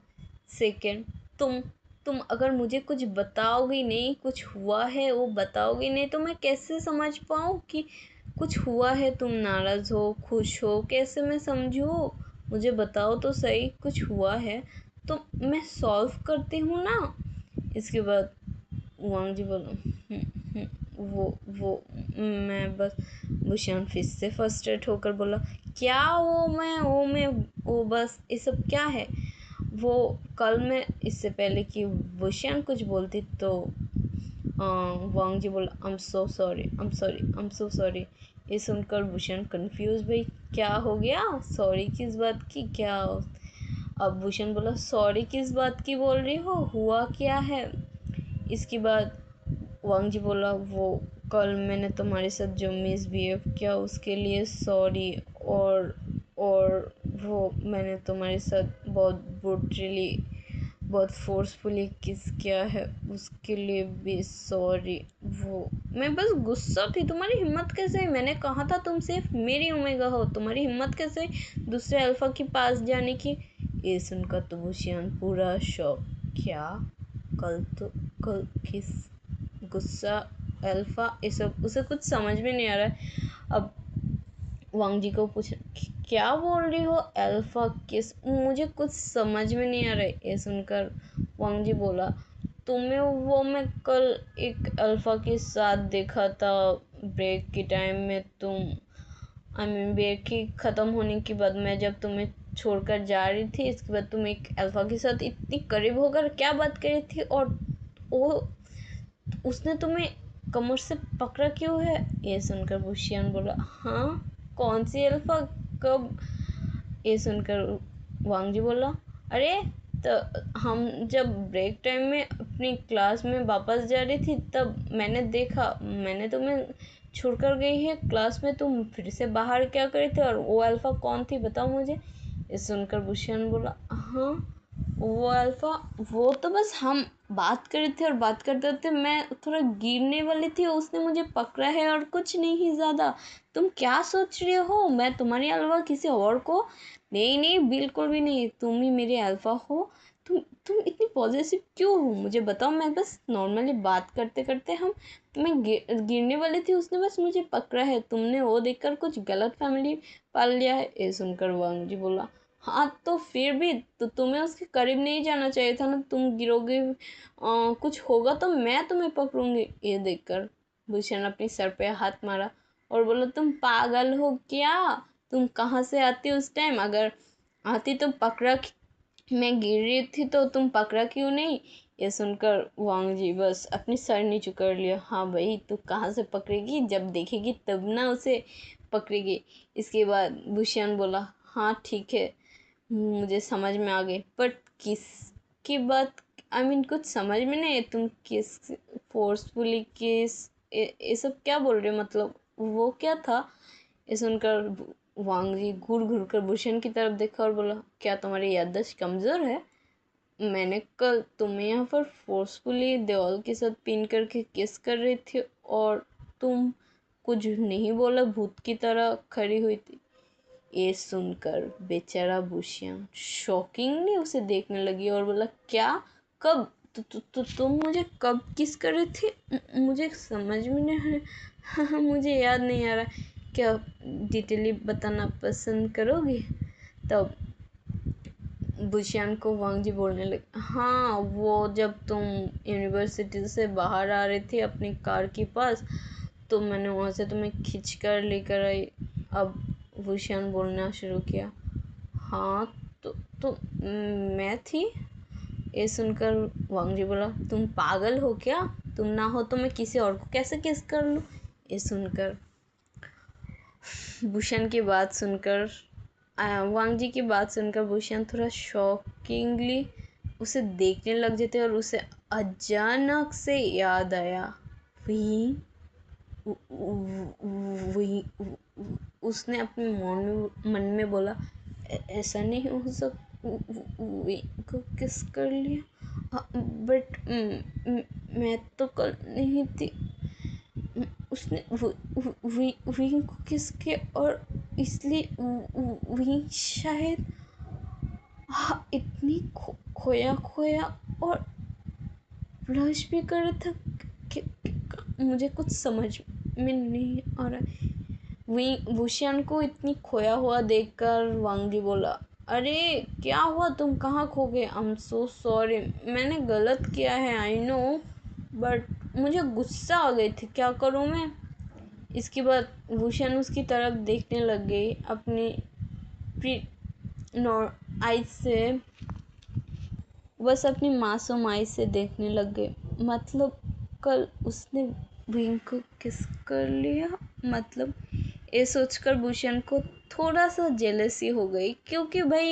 सेकंड तुम अगर मुझे कुछ बताओगी नहीं, कुछ हुआ है वो बताओगी नहीं तो मैं कैसे समझ पाऊँ कि कुछ हुआ है, तुम नाराज़ हो खुश हो कैसे मैं समझूँ? मुझे बताओ तो सही, कुछ हुआ है तो मैं सॉल्व करती हूँ ना। इसके बाद वांग जी बोला वो मैं बस बुशियान फिर से फ्रस्ट्रेट होकर बोला क्या वो बस ये सब क्या है। वो कल मैं इससे पहले कि बुशियान कुछ बोलती तो वांग जी बोला I am so sorry I am so sorry. ये सुनकर भूषण कंफ्यूज, भाई क्या हो गया, सॉरी किस बात की, क्या। अब भूषण बोला सॉरी किस बात की बोल रही हो, हुआ क्या है। इसके बाद वांग जी बोला वो कल मैंने तुम्हारे साथ जो मिसबिहेव किया उसके लिए सॉरी, और वो मैंने तुम्हारे साथ बहुत ब्रूटली बहुत फोर्सफुली किस किया है उसके लिए भी सॉरी। वो मैं बस गुस्सा थी, तुम्हारी हिम्मत कैसे, मैंने कहा था तुम सिर्फ मेरी ओमेगा हो, तुम्हारी हिम्मत कैसे दूसरे अल्फा के पास जाने की। ये सुनकर तो बुशियान पूरा शॉक, क्या कल किस गुस्सा अल्फा, ये सब उसे कुछ समझ में नहीं आ रहा है। अब वांग जी को पूछ क्या बोल रही हो, अल्फा किस, मुझे कुछ समझ में नहीं आ रहा है। ये सुनकर वांग जी बोला तुम्हें वो मैं कल एक अल्फा के साथ देखा था ब्रेक के टाइम में, ब्रेक की ख़त्म होने के बाद मैं जब तुम्हें छोड़कर जा रही थी, इसके बाद तुम एक अल्फा के साथ इतनी करीब होकर क्या बात कर रही थी, और वो उसने तुम्हें कमर से पकड़ा क्यों है। ये सुनकर बुशियान बोला हाँ कौन सी अल्फा, कब। ये सुनकर वांग जी बोला अरे तो हम जब ब्रेक टाइम में अपनी क्लास में वापस जा रही थी तब मैंने देखा, मैंने तुम्हें छोड़कर गई है क्लास में, तुम फिर से बाहर क्या करे थे, और वो अल्फा कौन थी बताओ मुझे। ये सुनकर बुशियान बोला हाँ वो अल्फा, वो तो बस हम बात कर रहे थे और बात करते करते मैं थोड़ा गिरने वाली थी, उसने मुझे पकड़ा है और कुछ नहीं ज़्यादा। तुम क्या सोच रहे हो मैं तुम्हारी अल्फा किसी और को, नहीं नहीं बिल्कुल भी नहीं, तुम ही मेरे अल्फा हो। तुम इतनी पॉजिटिव क्यों हो मुझे बताओ, मैं बस नॉर्मली बात करते करते मैं गिरने वाली थी, उसने बस मुझे पकड़ा है, तुमने वो देखकर कुछ गलत फैमिली पाल लिया है। ये सुनकर वांग जी बोला हाँ तो फिर भी तो तुम्हें उसके करीब नहीं जाना चाहिए था ना, तुम गिरोगे कुछ होगा तो मैं तुम्हें पकड़ूंगी। ये देखकर भूषण अपने सर पे हाथ मारा और बोला तुम पागल हो क्या, तुम कहाँ से आती उस टाइम, अगर आती तो पकड़ा, मैं गिर रही थी तो तुम पकड़ा क्यों नहीं। ये सुनकर वांग जी बस अपनी सर नीचे कर लिया, हाँ भाई तू कहाँ से पकड़ेगी, जब देखेगी तब ना उसे पकड़ेगी। इसके बाद भूषण बोला हाँ ठीक है मुझे समझ में आ गई, बट किस की बात, कुछ समझ में नहीं है, तुम किस फोर्सफुली किस ये सब क्या बोल रहे हो, मतलब वो क्या था। ये सुनकर वांग जी घूर घूर कर भूषण की तरफ देखा और बोला क्या तुम्हारी याददाश्त कमज़ोर है, मैंने कल तुम्हें यहाँ पर फोर्सफुली दीवार के साथ पिन करके किस कर रही थी और तुम कुछ नहीं बोला, भूत की तरह खड़ी हुई थी। ये सुनकर बेचारा भूषण शॉकिंगली उसे देखने लगी और बोला क्या, कब, तुम मुझे कब किस कर रही थी, मुझे समझ में नहीं आ रहा मुझे याद नहीं आ रहा, क्या डिटेली बताना पसंद करोगे। तब भूषण को वांग जी बोलने लगे हाँ वो जब तुम यूनिवर्सिटी से बाहर आ रही थी अपनी कार के पास, तो मैंने वहाँ से तुम्हें खींच कर लेकर आई। अब भूषण बोलना शुरू किया हाँ तो मैं थी। ये सुनकर वांग जी बोला तुम पागल हो क्या, तुम ना हो तो मैं किसी और को कैसे किस कर लूँ। ये सुनकर भूषण की बात सुनकर वांग जी की बात सुनकर भूषण थोड़ा शॉकिंगली उसे देखने लग जाते और उसे अचानक से याद आया वही वही उसने अपने मन में बोला ऐसा नहीं हो को किस कर लिया, बट मैं तो कल नहीं थी, उसने विंग को किस किया और इसलिए विंग शायद इतनी खोया खोया और ब्लश भी कर रहा था मुझे कुछ समझ में नहीं आ रहा। वहीं भूषण को इतनी खोया हुआ देखकर वांग जी बोला अरे क्या हुआ, तुम कहाँ खो गए? आई एम सो सॉरी, मैंने गलत किया है, आई नो, बट मुझे गुस्सा आ गई थी, क्या करूँ मैं। इसके बाद भूषण उसकी तरफ देखने लग गई अपनी आइज से, बस अपनी मासूम आइज से देखने लग गए। मतलब कल उसने विंग को किस कर लिया। मतलब ये सोचकर भूषण को थोड़ा सा जेलसी हो गई, क्योंकि भाई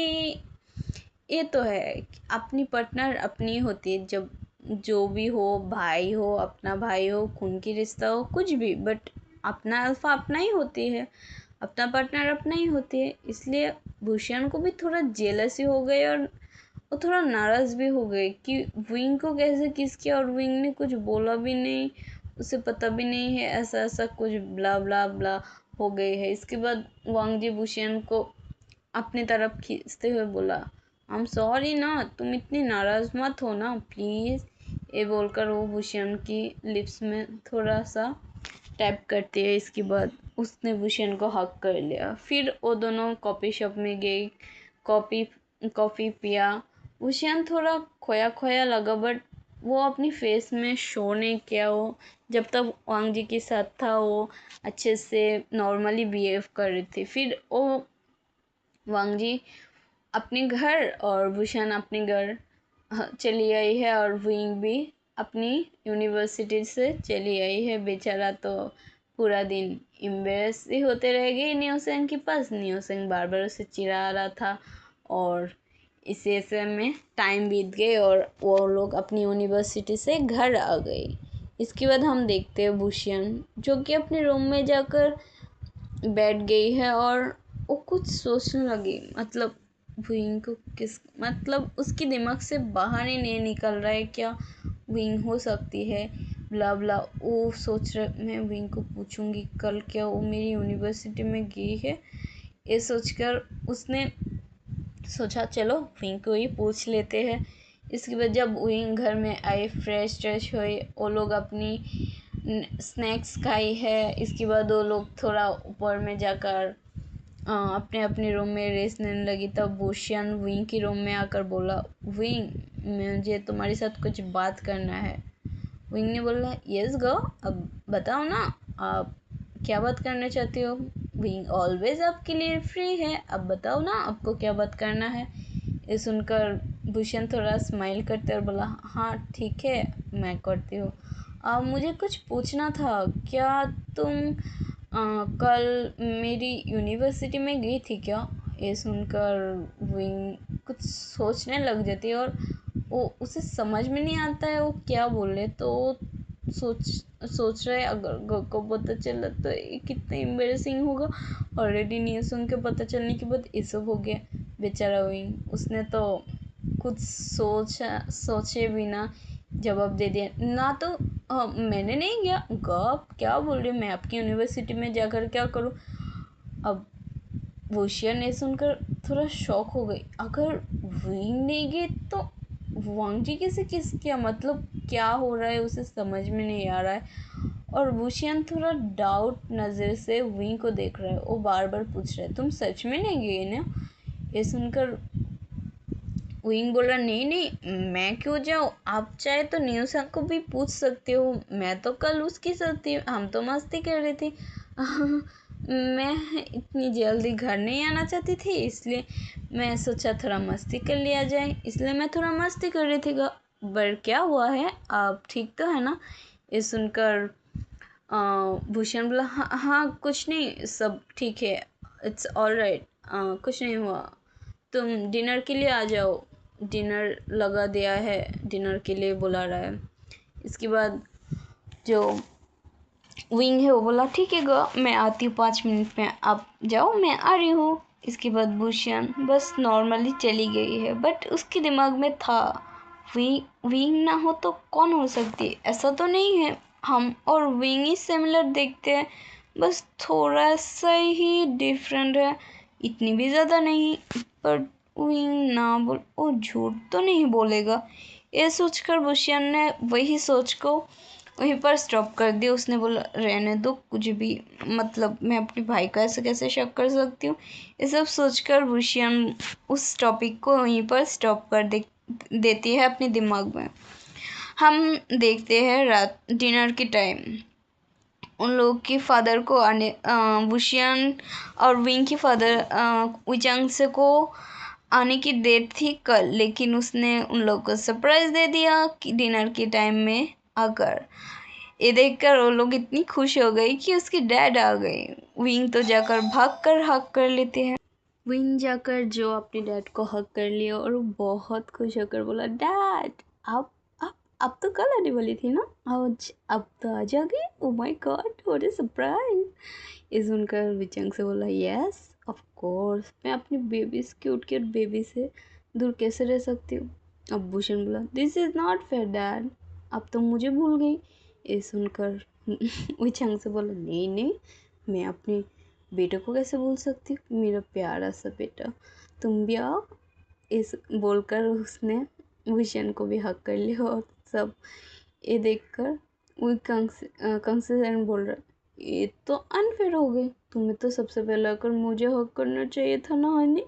ये तो है, अपनी पार्टनर अपनी होती है, जब जो भी हो, भाई हो, अपना भाई हो, खून की रिश्ता हो, कुछ भी, बट अपना अल्फा अपना ही होती है, अपना पार्टनर अपना ही होती है। इसलिए भूषण को भी थोड़ा जेलसी हो गई और वो थोड़ा नाराज़ भी हो गई कि विंग को कैसे किस किया, और विंग ने कुछ बोला भी नहीं, उसे पता भी नहीं है, ऐसा ऐसा कुछ ब्ला ब्ला ब्ला हो गई है। इसके बाद वांग जी भूषण को अपनी तरफ खींचते हुए बोला, आई एम सॉरी ना, तुम इतनी नाराज़ मत हो ना प्लीज़। ये बोलकर वो भूषण की लिप्स में थोड़ा सा टैप करती है। इसके बाद उसने भूषण को हक कर लिया। फिर वो दोनों कॉफ़ी शॉप में गई, कॉफ़ी पिया। भूषण थोड़ा खोया खोया लगा, बट वो अपनी फेस में शो नहीं किया। वो जब तक वांग जी के साथ था वो अच्छे से नॉर्मली बिहेव कर रही थी। फिर वो वांग जी अपने घर और भूषण अपने घर चली आई है, और विंग भी अपनी यूनिवर्सिटी से चली आई है। बेचारा तो पूरा दिन एम्बेरस ही होते रह गए नियोसेंग के पास। नियोसेंग बार बार उसे चिढ़ा रहा था, और इसी ऐसे में टाइम बीत गए और वो लोग अपनी यूनिवर्सिटी से घर आ गए। इसके बाद हम देखते हैं भूषण, जो कि अपने रूम में जाकर बैठ गई है और वो कुछ सोचने लगी। मतलब विंग को किस, मतलब उसके दिमाग से बाहर ही नहीं निकल रहा है क्या विंग हो सकती है, ब्ला ब्ला। वो सोच रहे मैं विंग को पूछूंगी कल क्या वो मेरी यूनिवर्सिटी में गई है। ये सोचकर उसने सोचा चलो विंग को ही पूछ लेते हैं। इसके बाद जब विंग घर में आए, फ्रेश ट्रेश हुए, वो लोग अपनी स्नैक्स खाई है। इसके बाद वो लोग थोड़ा ऊपर में जाकर अपने अपने रूम में रेस्ट लेने लगी। तब भूषण विंग के रूम में आकर बोला, विंग मुझे तुम्हारे साथ कुछ बात करना है। विंग ने बोला, यस गो, अब बताओ ना, आप क्या बात करना चाहती हो। विंग ऑलवेज आपके लिए फ्री है, अब बताओ ना आपको क्या बात करना है। ये सुनकर भूषण थोड़ा स्माइल करते और बोला, हाँ ठीक है मैं करती हूँ। मुझे कुछ पूछना था, क्या तुम कल मेरी यूनिवर्सिटी में गई थी क्या। ये सुनकर विंग कुछ सोचने लग जाती है, और वो उसे समझ में नहीं आता है वो क्या बोले। तो सोच सोच रहे अगर घर को पता चला तो ये कितना एम्बेरसिंग होगा। ऑलरेडी न्यूज़ सुन के पता चलने के बाद ये सब हो गया। बेचारा विंग, उसने तो कुछ सोचे बिना जवाब दे दिया, ना तो मैंने नहीं किया। गप क्या बोल रही, मैं आपकी यूनिवर्सिटी में जाकर क्या करूँ। अब वोशिया ने सुनकर थोड़ा शॉक हो गई, अगर विंग नहीं गई तो वांग जी कैसे किस किया, मतलब क्या हो रहा है उसे समझ में नहीं आ रहा है। और वुशियन थोड़ा डाउट नज़र से विंग को देख रहा है। वो बार बार पूछ रहा है, तुम सच में नहीं गए ना। ये सुनकर विंग बोला, नहीं नहीं मैं क्यों जाऊँ, आप चाहे तो न्यूज़ को भी पूछ सकते हो, मैं तो कल उसकी साथ थी, हम तो मस्ती कर रही थी। मैं इतनी जल्दी घर नहीं आना चाहती थी, इसलिए मैं सोचा थोड़ा मस्ती कर लिया जाए, इसलिए मैं थोड़ा मस्ती कर रही थी। पर क्या हुआ है, आप ठीक तो है ना। ये सुनकर भूषण बोला, हाँ हाँ कुछ नहीं, सब ठीक है, इट्स ऑल राइट, कुछ नहीं हुआ, तुम डिनर के लिए आ जाओ, डिनर लगा दिया है, डिनर के लिए बुला रहा है। इसके बाद जो विंग है वो बोला, ठीक है गो, मैं आती हूँ 5 मिनट में, आप जाओ मैं आ रही हूँ। इसके बाद भूषण बस नॉर्मली चली गई है, बट उसके दिमाग में था विंग ना हो तो कौन हो सकती है, ऐसा तो नहीं है, हम और विंग ही सिमिलर देखते हैं, बस थोड़ा सा ही डिफरेंट है, इतनी भी ज़्यादा नहीं। पर विंग ना बोल, वो झूठ तो नहीं बोलेगा। ये सोचकर भूषण ने वही सोच को वहीं पर स्टॉप कर दिया। उसने बोला रहने दो, कुछ भी मतलब मैं अपने भाई को ऐसे कैसे शक कर सकती हूँ। ये सब सोचकर वुशियन उस टॉपिक को वहीं पर स्टॉप कर देती है अपने दिमाग में। हम देखते हैं रात डिनर के टाइम उन लोग के फादर को आने वुशियन और विंग के फादर विचांग से को आने की डेट थी कल, लेकिन उसने उन लोग को सरप्राइज दे दिया कि डिनर के टाइम में आकर। ये देखकर वो लोग इतनी खुश हो गई कि उसकी डैड आ गई। विंग तो जाकर भाग कर हक कर लेते हैं। विंग जाकर जो अपने डैड को हक कर लिया और वो बहुत खुश होकर बोला डैड आप अब तो कल आने वाली थी ना, आज अब तो आ जाओगे। Oh my God what a surprise. ये सुनकर विचंग से बोला यस ऑफ कोर्स, मैं अपनी बेबीज क्यूट क्यूट बेबी से दूर कैसे रह सकती हूँ। अब भूषण बोला this is not fair dad, अब तो मुझे भूल गई। ये सुनकर विचंग से बोला नहीं नहीं, मैं अपने बेटे को कैसे भूल सकती हूँ, मेरा प्यारा सा बेटा, तुम भी आओ। इस बोलकर उसने विशन को भी हक कर लिया। और सब ये देखकर वो कंसेशन बोल रहा ये तो अनफेयर हो गई, तुम्हें तो सबसे पहले आकर मुझे हक करना चाहिए था ना Honey,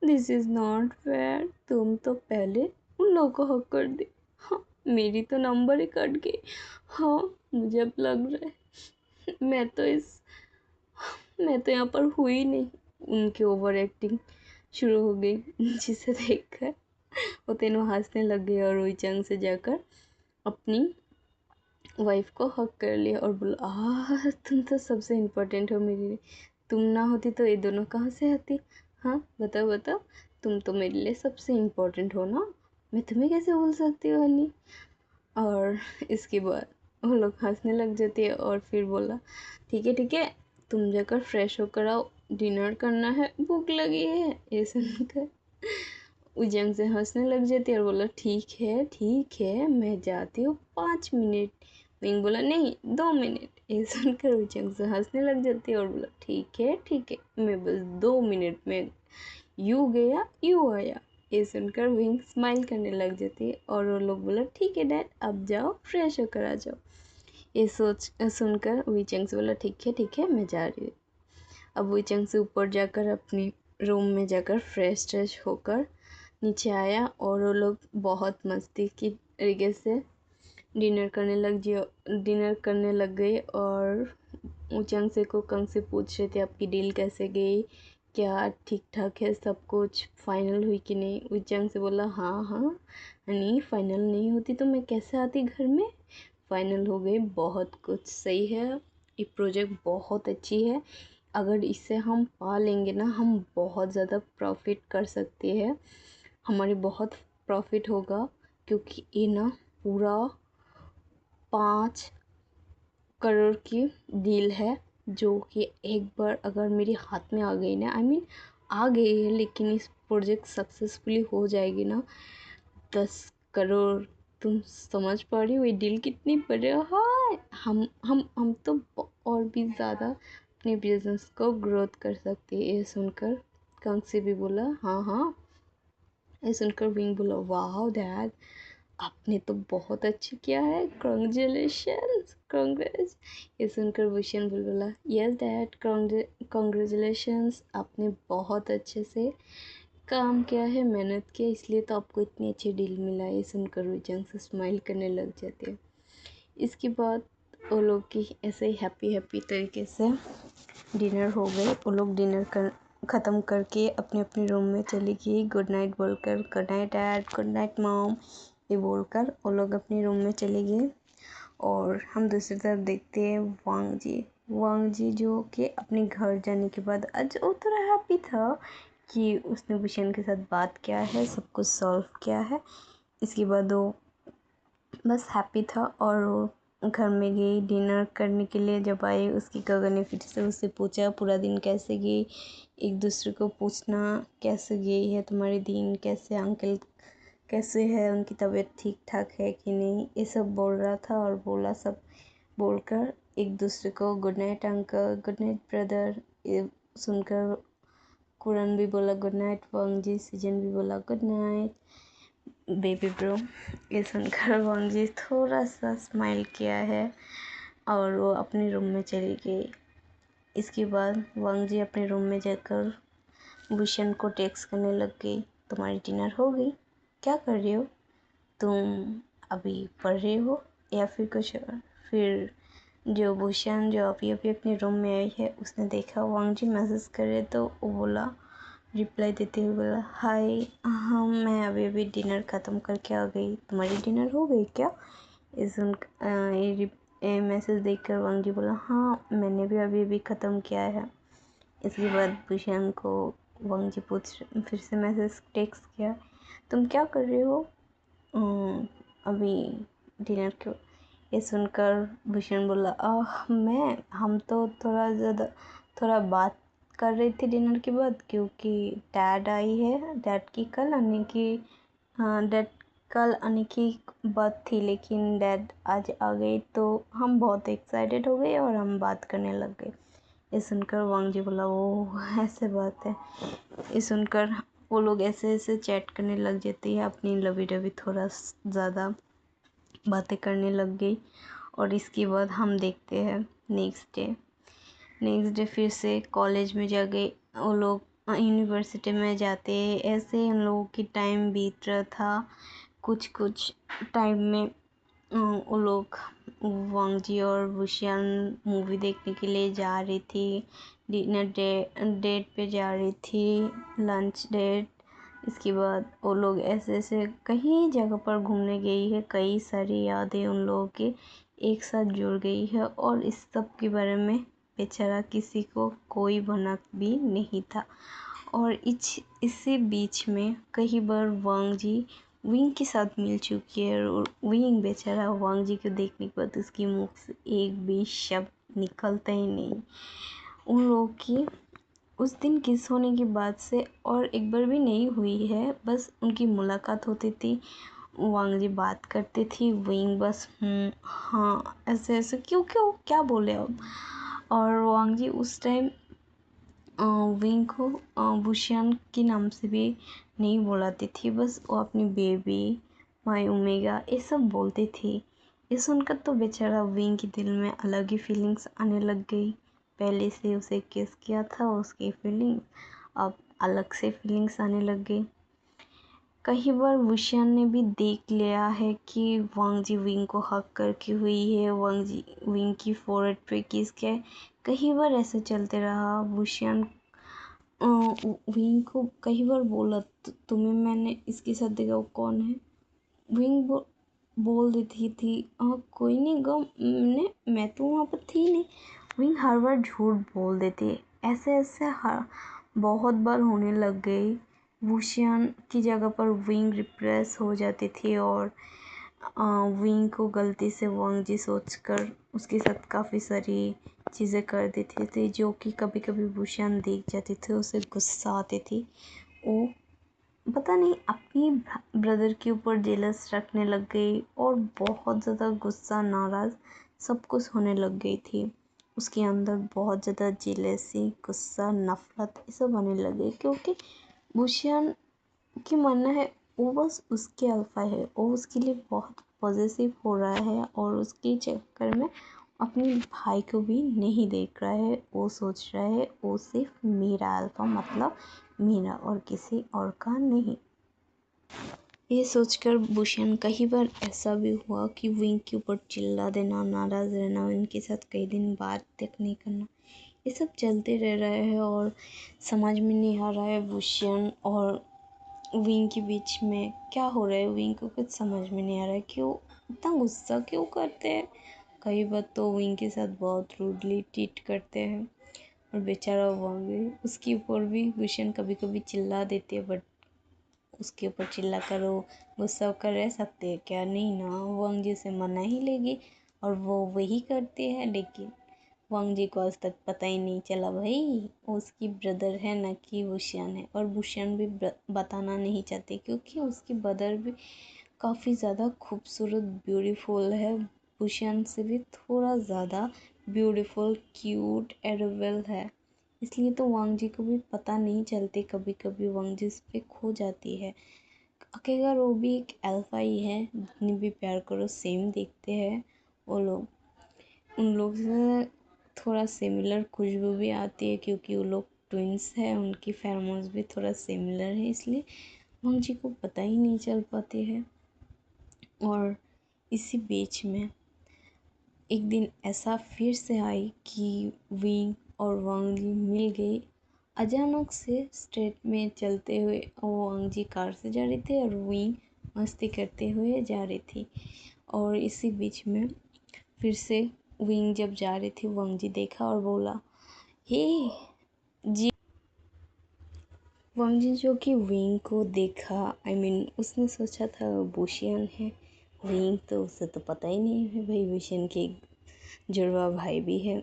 this is not fair, तुम तो पहले उन लोगों को हक कर दी। हाँ मेरी तो नंबर ही कट गई। हाँ मुझे अब लग रहा है मैं तो यहाँ पर हुई नहीं। उनकी ओवर एक्टिंग शुरू हो गई जिसे देखकर वो तीनों हंसने लग गए और रुईचंग से जाकर अपनी वाइफ को हक कर लिया और बोला तुम तो सबसे इम्पोर्टेंट हो मेरे लिए, तुम ना होती तो ये दोनों कहाँ से आती। हाँ बताओ बताओ, तुम तो मेरे लिए सबसे इम्पोर्टेंट हो ना, मैं तुम्हें कैसे भूल सकती हूँ हनी। और इसके बाद वो लोग हंसने लग जाती है और फिर बोला ठीक है तुम जाकर फ्रेश होकर आओ, डिनर करना है, भूख लगी है। ये सुनकर उजंग से हंसने लग जाती है और बोला ठीक है मैं जाती हूँ 5 मिनट। विंग बोला नहीं 2 मिनट। ये सुनकर उजंग से हंसने लग जाती है और बोला ठीक है मैं बस 2 मिनट में यू गया यू आया। ये सुनकर विंग स्माइल करने लग जाती है और वो लोग बोला ठीक है डैड अब जाओ फ्रेश होकर आ जाओ। ये सुनकर विचंग से बोला ठीक है मैं जा रही हूँ। अब विचंग से ऊपर जाकर अपनी रूम में जाकर फ्रेश होकर नीचे आया और वो लोग बहुत मस्ती की तरीके से डिनर करने लग गए। और ऊचंग से को कंग से पूछ रहे थे आपकी डील कैसे गई, क्या ठीक ठाक है सब कुछ, फाइनल हुई कि नहीं। ऊचंग से बोला हाँ नहीं फाइनल नहीं होती तो मैं कैसे आती घर में, फाइनल हो गई, बहुत कुछ सही है, ये प्रोजेक्ट बहुत अच्छी है, अगर इसे हम पा लेंगे ना हम बहुत ज़्यादा प्रॉफिट कर सकते हैं, हमारे बहुत प्रॉफिट होगा, क्योंकि ये ना पूरा 5 करोड़ की डील है जो कि एक बार अगर मेरे हाथ में आ गई ना, आ गई है लेकिन इस प्रोजेक्ट सक्सेसफुली हो जाएगी ना 10 करोड़, तुम समझ पा रही हो ये डील कितनी बड़ी है। हाँ हम तो और भी ज़्यादा अपने बिजनेस को ग्रोथ कर सकते हैं। ये सुनकर कंग से भी बोला हाँ। ये सुनकर विंग बोला वाह डैड आपने तो बहुत अच्छा किया है, कॉन्ग्रेचुलेशंस कांग्रेस। ये सुनकर भूषण बोला यस डैड कॉन्ग्रेचुलेशंस, आपने बहुत अच्छे से काम किया है, मेहनत किया, इसलिए तो आपको इतनी अच्छी डील मिला है। ये सुनकर विजंग से स्माइल करने लग जाते हैं। इसके बाद वो लोग की ऐसे ही हैप्पी तरीके से डिनर हो गए। वो लोग डिनर कर ख़त्म करके अपने अपने रूम में चली गई, गुड नाइट बोलकर, good night dad, good night mom, ये बोलकर वो लोग अपने रूम में चले गए। और हम दूसरी तरफ देखते हैं वांग जी जो कि अपने घर जाने के बाद आज वो थोड़ा हैप्पी था कि उसने भूषण के साथ बात किया है, सब कुछ सॉल्व किया है। इसके बाद वो बस हैप्पी था और वो घर में गई डिनर करने के लिए। जब आई उसकी गगन ने फिर से उससे पूछा पूरा दिन कैसे गई, एक दूसरे को पूछना कैसे गई है तुम्हारी दिन, कैसे अंकल कैसे है, उनकी तबीयत ठीक ठाक है कि नहीं, ये सब बोल रहा था। और बोला सब बोलकर एक दूसरे को good night uncle, good night brother, ये सुनकर कुरन भी बोला गुड नाइट, वांग जी सीजन भी बोला गुड नाइट। Baby bro. ये सुनकर वांग जी थोड़ा सा स्माइल किया है और वो अपने रूम में चली गई। इसके बाद वांग जी अपने रूम में जाकर भूषण को टेक्स्ट करने लग गई, तुम्हारी डिनर हो गई, क्या कर रही हो तुम, अभी पढ़ रही हो या फिर कुछ और। फिर जो भूषण जो अभी अभी अपने रूम में आई है उसने देखा वांग जी मैसेज कर रहे तो वो बोला, रिप्लाई देते हुए बोला, हाय हाँ मैं अभी अभी डिनर ख़त्म करके आ गई, तुम्हारी डिनर हो गई क्या। ये मैसेज देखकर वांग जी बोला, हाँ मैंने भी अभी अभी ख़त्म किया है। इसके बाद भूषण को वांग जी फिर से मैसेज टेक्स्ट किया, तुम क्या कर रहे हो अभी डिनर क्यों। ये सुनकर भूषण बोला, हम तो थोड़ा बात कर रही थी डिनर के बाद, क्योंकि डैड आई है, डैड की कल आने की डैड कल आने की बात थी, लेकिन डैड आज आ गई तो हम बहुत एक्साइटेड हो गए और हम बात करने लग गए। ये सुनकर वांग जी बोला, वो ऐसे बात है। ये सुनकर वो लोग ऐसे ऐसे चैट करने लग जाती है, अपनी लवी डवी थोड़ा ज़्यादा बातें करने लग गई। और इसके बाद हम देखते हैं नेक्स्ट डे फिर से कॉलेज में जा गए वो लोग, यूनिवर्सिटी में जाते हैं। ऐसे उन लोगों की टाइम बीत रहा था। कुछ टाइम में वो लोग वांग जी और भूषण मूवी देखने के लिए जा रही थी, डिनर डेट पे जा रही थी, लंच डेट। इसके बाद वो लोग ऐसे ऐसे कई जगह पर घूमने गई है, कई सारी यादें उन लोगों के एक साथ जुड़ गई है और इस सब के बारे में बेचारा किसी को कोई भनक भी नहीं था। और इसी बीच में कई बार वांग जी विंग के साथ मिल चुकी है और विंग बेचारा वांग जी को देखने के बाद उसकी मुख से एक भी शब्द निकलता ही नहीं। उन लोगों की उस दिन किस होने के बाद से और एक बार भी नहीं हुई है, बस उनकी मुलाकात होती थी, वांग जी बात करती थी, विंग बस हाँ ऐसे ऐसे क्यों क्यों क्या बोले अब। और वांग जी उस टाइम विंग को भूषण के नाम से भी नहीं बुलाती थी, बस वो अपनी बेबी माई ओमेगा ये सब बोलती थी। ये सुनकर तो बेचारा विंग के दिल में अलग ही फीलिंग्स आने लग गई। पहले से उसे किस किया था उसकी फीलिंग्स अब अलग से फीलिंग्स आने लग गई। कई बार भूषण ने भी देख लिया है कि वांग जी विंग को हक करके हुई है, वांग जी विंग की फोरहेड पे किस किया है। कई बार ऐसे चलते रहा। भूषण विंग को कई बार बोला, तुम्हें मैंने इसके साथ देखा, वो कौन है। विंग बोल देती थी कोई नहीं गो, मैं तो वहाँ पर थी नहीं। विंग हर बार झूठ बोल देती, ऐसे ऐसे हर बहुत बार होने लग गई। भूषण की जगह पर विंग रिप्रेस हो जाती थी और विंग को गलती से वांग जी सोचकर उसके साथ काफ़ी सारी चीज़ें कर देती थी, जो कि कभी कभी भूषण देख जाती थी, उसे गुस्सा आती थी। वो पता नहीं अपनी ब्रदर के ऊपर जेलस रखने लग गई और बहुत ज़्यादा गुस्सा नाराज़ सब कुछ होने लग गई थी। उसके अंदर बहुत ज़्यादा जेलसी गुस्सा नफरत ये सब आने लगे, क्योंकि भूषण की मानना है वो बस उसके अल्फा है, वो उसके लिए बहुत पॉजिटिव हो रहा है और उसके चक्कर में अपने भाई को भी नहीं देख रहा है। वो सोच रहा है वो सिर्फ मेरा अल्फा मतलब मेरा और किसी और का नहीं। ये सोचकर भूषण कई बार ऐसा भी हुआ कि विंग के ऊपर चिल्ला देना, नाराज़ रहना, उनके साथ कई दिन बात तक नहीं करना, ये सब चलते रह रहा है और समझ में नहीं आ रहा है भूषण और विंग के बीच में क्या हो रहा है। विंग को कुछ समझ में नहीं आ रहा है, क्यों इतना गुस्सा क्यों करते हैं। कई बार तो विंग के साथ बहुत रूडली ट्रीट करते हैं और बेचारा वांग उसके ऊपर भी भूषण कभी कभी चिल्ला देते हैं, बट उसके ऊपर चिल्ला कर वो गुस्सा कर रह सकते हैं क्या, नहीं ना। वांग जी से मना ही लेगी और वो वही करते हैं, लेकिन वांग जी को आज तक पता ही नहीं चला भाई वो उसकी ब्रदर है ना कि भूषण है। और भूषण भी बताना नहीं चाहते, क्योंकि उसकी ब्रदर भी काफ़ी ज़्यादा खूबसूरत ब्यूटीफुल है, भूषण से भी थोड़ा ज़्यादा ब्यूटीफुल क्यूट एडोरेबल है। इसलिए तो वांग जी को भी पता नहीं चलते, कभी कभी वांग जी उस पर खो जाती है। अगर वो भी एक अल्फा ही है, जितनी भी प्यार करो सेम दिखते हैं वो लोग। उन लोग से थोड़ा सिमिलर खुशबू भी आती है क्योंकि वो लोग ट्विंस हैं, उनकी फेरोमोन्स भी थोड़ा सिमिलर है, इसलिए वांग जी को पता ही नहीं चल पाती है। और इसी बीच में एक दिन ऐसा फिर से आई कि विंग और वांग जी मिल गई। अचानक से स्ट्रेट में चलते हुए वो वांग जी कार से जा रही थी और विंग मस्ती करते हुए जा रही थी। और इसी बीच में फिर से विंग जब जा रही थी, वांग जी देखा और बोला, हे जी। वांग जी जो कि विंग को देखा, उसने सोचा था बुशियन है। विंग तो उसे तो पता ही नहीं है भाई, बुशियन के जुड़वा भाई भी है,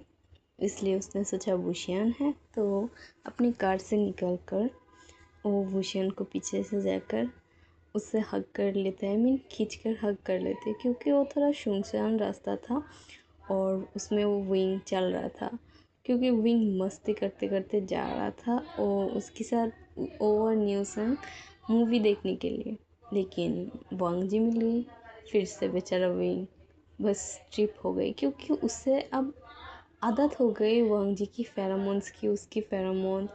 इसलिए उसने सोचा बुशियन है। तो अपनी कार से निकल कर वो बुशियन को पीछे से जाकर उससे हग कर लेते हैं, खींच कर हग कर लेते, क्योंकि वो थोड़ा सुनसान रास्ता था और उसमें वो विंग चल रहा था। क्योंकि विंग मस्ती करते करते जा रहा था और उसके साथ ओवर न्यूसन मूवी देखने के लिए, लेकिन वांग जी मिल गई। फिर से बेचारा विंग बस ट्रिप हो गई, क्योंकि उससे अब आदत हो गई वांग जी की फेरोमोन्स की, उसकी फेरोमोन्स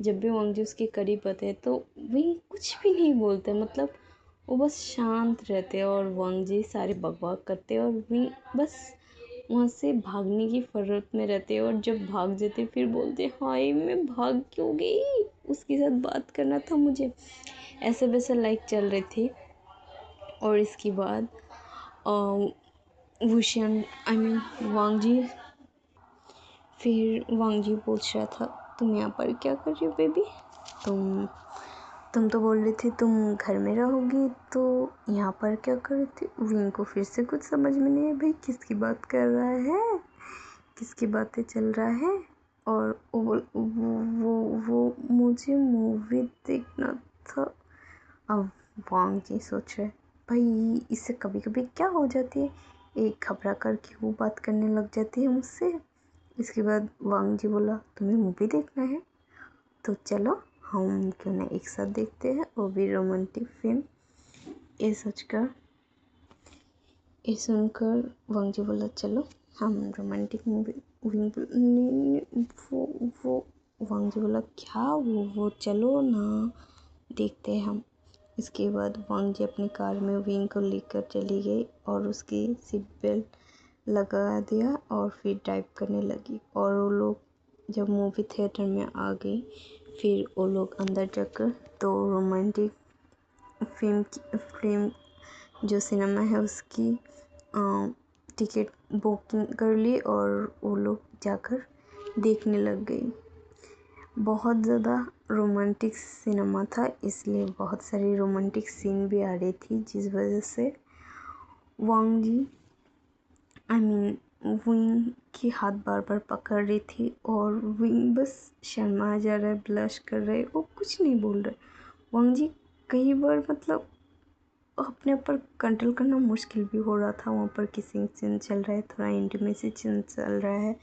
जब भी वांग जी उसके करीब आते हैं तो विंग कुछ भी नहीं बोलते, मतलब वो बस शांत रहते हैं और वांग जी सारे बकवाक करते हैं और विंग बस वहाँ से भागने की फ़र्रत में रहते हैं। और जब भाग जाते फिर बोलते, हाय मैं भाग क्यों गई, उसके साथ बात करना था मुझे, ऐसे वैसे लाइक चल रही थी। और इसके बाद वुशियन वांग जी, फिर वांग जी पूछ रहा था, तुम यहाँ पर क्या कर रही हो बेबी, तुम तो बोल रही थी तुम घर में रहोगी, तो यहाँ पर क्या कर रही थी। विंग को फिर से कुछ समझ में नहीं है, भाई किसकी बात कर रहा है, किसकी बातें चल रहा है। और वो मुझे मूवी देखना था। अब वांग जी सोच रहे, भाई इससे कभी कभी क्या हो जाती है, एक घबरा कर क्यों बात करने लग जाती है मुझसे। इसके बाद वांग जी बोला, तुम्हें मूवी देखना है तो चलो हम क्यों ना एक साथ देखते हैं, वो भी रोमांटिक फिल्म। ये सोचकर, ये सुनकर वांग जी बोला, चलो हम रोमांटिक मूवी। वो वांग जी बोला, क्या वो चलो ना देखते हैं हम। इसके बाद वांग जी अपनी कार में विंग को लेकर चली गई और उसकी सीट बेल्ट लगा दिया और फिर ड्राइव करने लगी। और वो लोग जब मूवी थिएटर में आ गई, फिर वो लोग अंदर जाकर तो रोमांटिक फिल्म जो सिनेमा है उसकी टिकट बुकिंग कर ली और वो लोग जाकर देखने लग गई। बहुत ज़्यादा रोमांटिक सिनेमा था, इसलिए बहुत सारी रोमांटिक सीन भी आ रही थी, जिस वजह से वांग जी विंग की हाथ बार बार पकड़ रही थी और विंग बस शर्मा जा रहा है, ब्लश कर रहे, वो कुछ नहीं बोल रहे। वांग जी कई बार मतलब अपने ऊपर कंट्रोल करना मुश्किल भी हो रहा था। वहाँ पर किसिंग सीन चल रहा है, थोड़ा इंटीमेसी सीन चल रहा है,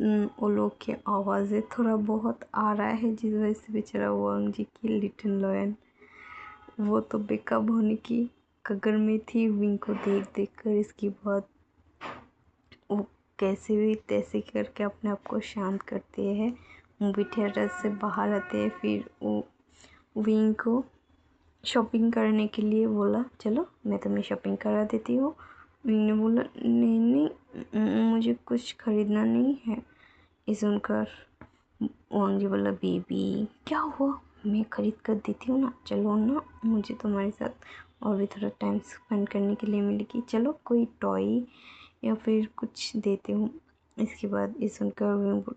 वो लोग की आवाज़ें थोड़ा बहुत आ रहा है, जिस वजह से बेचारा वांग जी की लिटिल लॉयन वो तो बेकअप होने की कगार में थी विंग को देख देख कर। इसके बाद वो कैसे भी तैसे करके अपने आप को शांत करते हैं, मूवी थिएटर से बाहर आते हैं। फिर वो विंग को शॉपिंग करने के लिए बोला, चलो मैं तुम्हें शॉपिंग करा देती हूँ। विंग ने बोला, नहीं नहीं मुझे कुछ ख़रीदना नहीं है। ये सुनकर वांग जी बोला, बेबी क्या हुआ, मैं ख़रीद कर देती हूँ ना, चलो ना, मुझे तुम्हारे साथ और भी थोड़ा टाइम स्पेंड करने के लिए मिलेगी, चलो कोई टॉय या फिर कुछ देती हूँ। इसके बाद ये सुनकर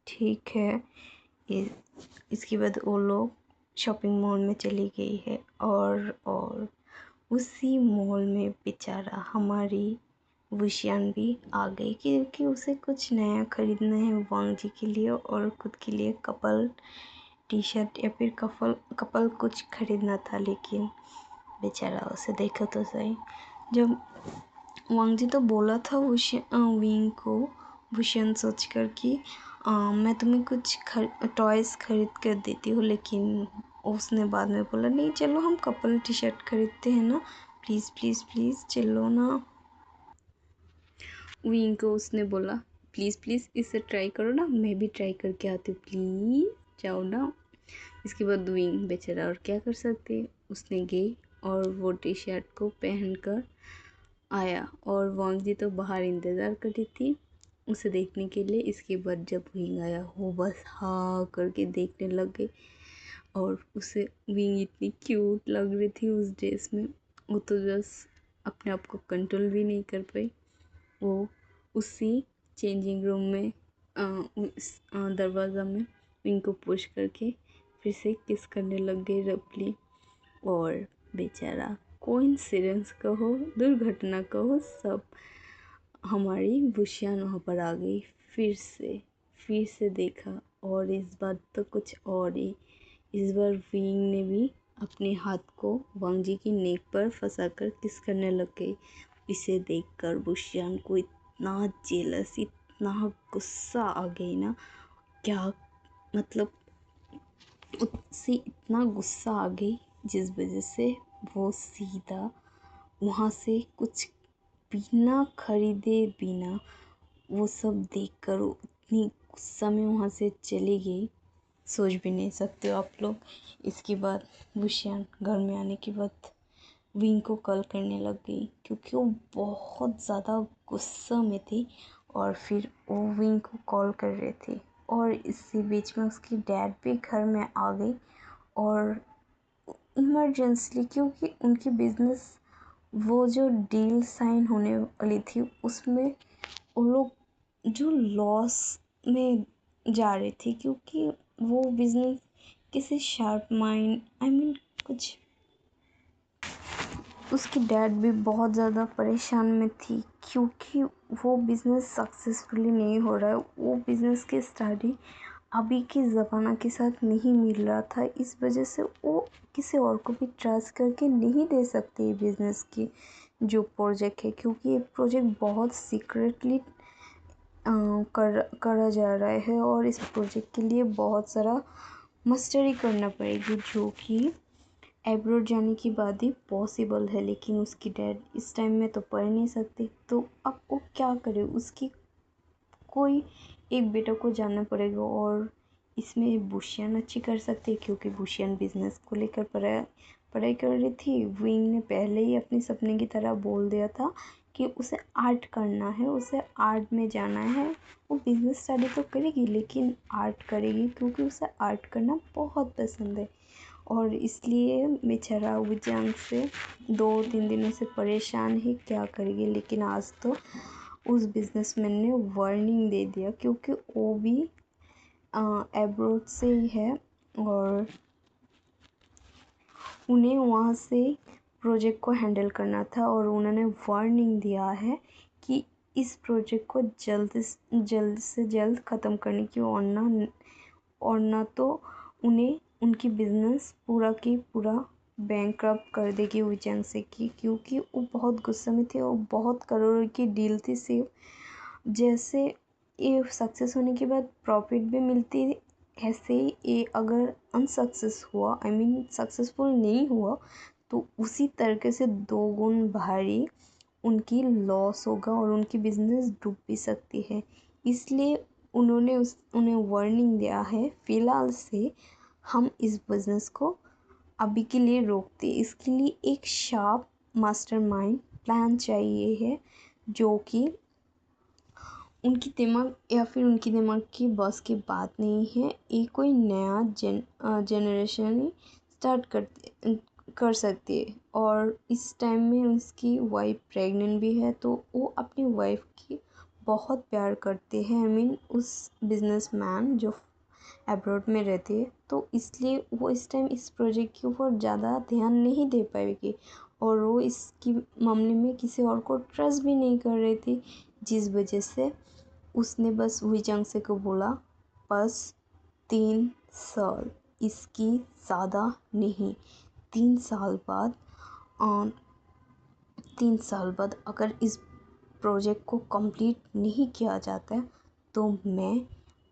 ठीक है। इसके बाद वो लोग शॉपिंग मॉल में चली गई है और उसी मॉल में बेचारा हमारी वुशियन भी आ गई, क्योंकि उसे कुछ नया ख़रीदना है वांग जी के लिए और खुद के लिए कपल टी शर्ट या फिर कपल कुछ ख़रीदना था। लेकिन बेचारा उसे देखा तो सही, जब वांग जी तो बोला था विंग को वुशियन सोच कर कि मैं तुम्हें कुछ टॉयज़ खरीद कर देती हूँ, लेकिन उसने बाद में बोला नहीं चलो हम कपल टी शर्ट खरीदते हैं ना, प्लीज़ प्लीज़ प्लीज़ चलो ना। विंग को उसने बोला प्लीज़ प्लीज़ इसे ट्राई करो ना, मैं भी ट्राई करके आती हूँ, प्लीज़ जाओ ना। इसके बाद विंग बेचारा और क्या कर सकते, उसने गई और वो टी शर्ट को पहन कर आया और वांग जी तो बाहर इंतज़ार कर रही थी उसे देखने के लिए। इसके बाद जब विंग आया वो बस हाँ करके देखने लग गई और उसे विंग इतनी क्यूट लग रही थी उस ड्रेस में, वो तो बस अपने आप को कंट्रोल भी नहीं कर पाई। वो उसी चेंजिंग रूम में दरवाज़ा में विंग को पुश करके फिर से किस करने लग गई रफली। और बेचारा कोइंसिडेंस कहो दुर्घटना कहो सब, हमारी बुशियान वहाँ पर आ गई फिर से देखा। और इस बार तो कुछ और ही, इस बार विंग ने भी अपने हाथ को वांग जी की नेक पर फंसाकर किस करने लग गई। इसे देखकर बुशियान को इतना जेलस इतना गुस्सा आ गई ना, क्या मतलब उससे इतना गुस्सा आ गई जिस वजह से वो सीधा वहाँ से कुछ बिना खरीदे बिना वो सब देखकर वो इतनी गुस्सा में वहाँ से चली गई, सोच भी नहीं सकते हो आप लोग। इसके बाद बुशियान घर में आने के बाद विंग को कॉल करने लग गई क्योंकि वो बहुत ज़्यादा गुस्सा में थी और फिर वो विंग को कॉल कर रहे थे। और इसी बीच में उसकी डैड भी घर में आ गई और इमरजेंसली, क्योंकि उनकी बिजनेस वो जो डील साइन होने वाली थी उसमें वो लोग जो लॉस में जा रहे थे, क्योंकि वो बिजनेस किसी शार्प माइंड कुछ, उसकी डैड भी बहुत ज़्यादा परेशान में थी क्योंकि वो बिज़नेस सक्सेसफुली नहीं हो रहा है। वो बिज़नेस की स्टडी अभी के ज़माना के साथ नहीं मिल रहा था, इस वजह से वो किसी और को भी ट्रस्ट करके नहीं दे सकते ये बिज़नेस की जो प्रोजेक्ट है, क्योंकि ये प्रोजेक्ट बहुत सीक्रेटली करा जा रहा है और इस प्रोजेक्ट के लिए बहुत सारा मस्टरी करना पड़ेगी जो कि एब्रोड जाने की बात ही पॉसिबल है। लेकिन उसकी डैड इस टाइम में तो पढ़ नहीं सकती, तो अब वो क्या करे, उसकी कोई एक बेटा को जानना पड़ेगा। और इसमें बुशियान अच्छी कर सकती है क्योंकि बुशियान बिजनेस को लेकर पढ़ाई कर रही थी। विंग ने पहले ही अपने सपने की तरह बोल दिया था कि उसे आर्ट करना है, उसे आर्ट में जाना है। वो बिजनेस स्टडी तो करेगी लेकिन आर्ट करेगी क्योंकि उसे आर्ट करना बहुत पसंद है। और इसलिए बेचारा विजांग से 2-3 दिनों से परेशान है क्या करेगी। लेकिन आज तो उस बिजनेसमैन ने वार्निंग दे दिया क्योंकि वो भी एब्रोड से ही है और उन्हें वहाँ से प्रोजेक्ट को हैंडल करना था। और उन्होंने वार्निंग दिया है कि इस प्रोजेक्ट को जल्द से जल्द ख़त्म करने की, और ना तो उन्हें उनकी बिजनेस पूरा की पूरा बैंकरप्ट कर देगी विजन से की, क्योंकि वो बहुत गुस्से में थे और बहुत करोड़ों की डील थी सिर्फ। जैसे ये सक्सेस होने के बाद प्रॉफिट भी मिलती है, ऐसे ही ये अगर अनसक्सेस हुआ सक्सेसफुल नहीं हुआ तो उसी तरीके से 2 गुण भारी उनकी लॉस होगा और उनकी बिजनेस डूब भी सकती है। इसलिए उन्हें वार्निंग दिया है फ़िलहाल से हम इस बिज़नेस को अभी के लिए रोकते, इसके लिए एक शार्प मास्टरमाइंड प्लान चाहिए है जो कि उनकी दिमाग की बस की बात नहीं है। ये कोई नया जनरेशन ही स्टार्ट कर सकती है। और इस टाइम में उसकी वाइफ प्रेग्नेंट भी है तो वो अपनी वाइफ की बहुत प्यार करते हैं, उस बिजनेसमैन जो अब्रॉड में रहती है, तो इसलिए वो इस टाइम इस प्रोजेक्ट के ऊपर ज़्यादा ध्यान नहीं दे पाएगी और वो इसकी मामले में किसी और को ट्रस्ट भी नहीं कर रही थी, जिस वजह से उसने बस हुईचांग से को बोला बस 3 साल, इसकी ज़्यादा नहीं। 3 साल बाद 3 साल बाद अगर इस प्रोजेक्ट को कंप्लीट नहीं किया जाता है तो मैं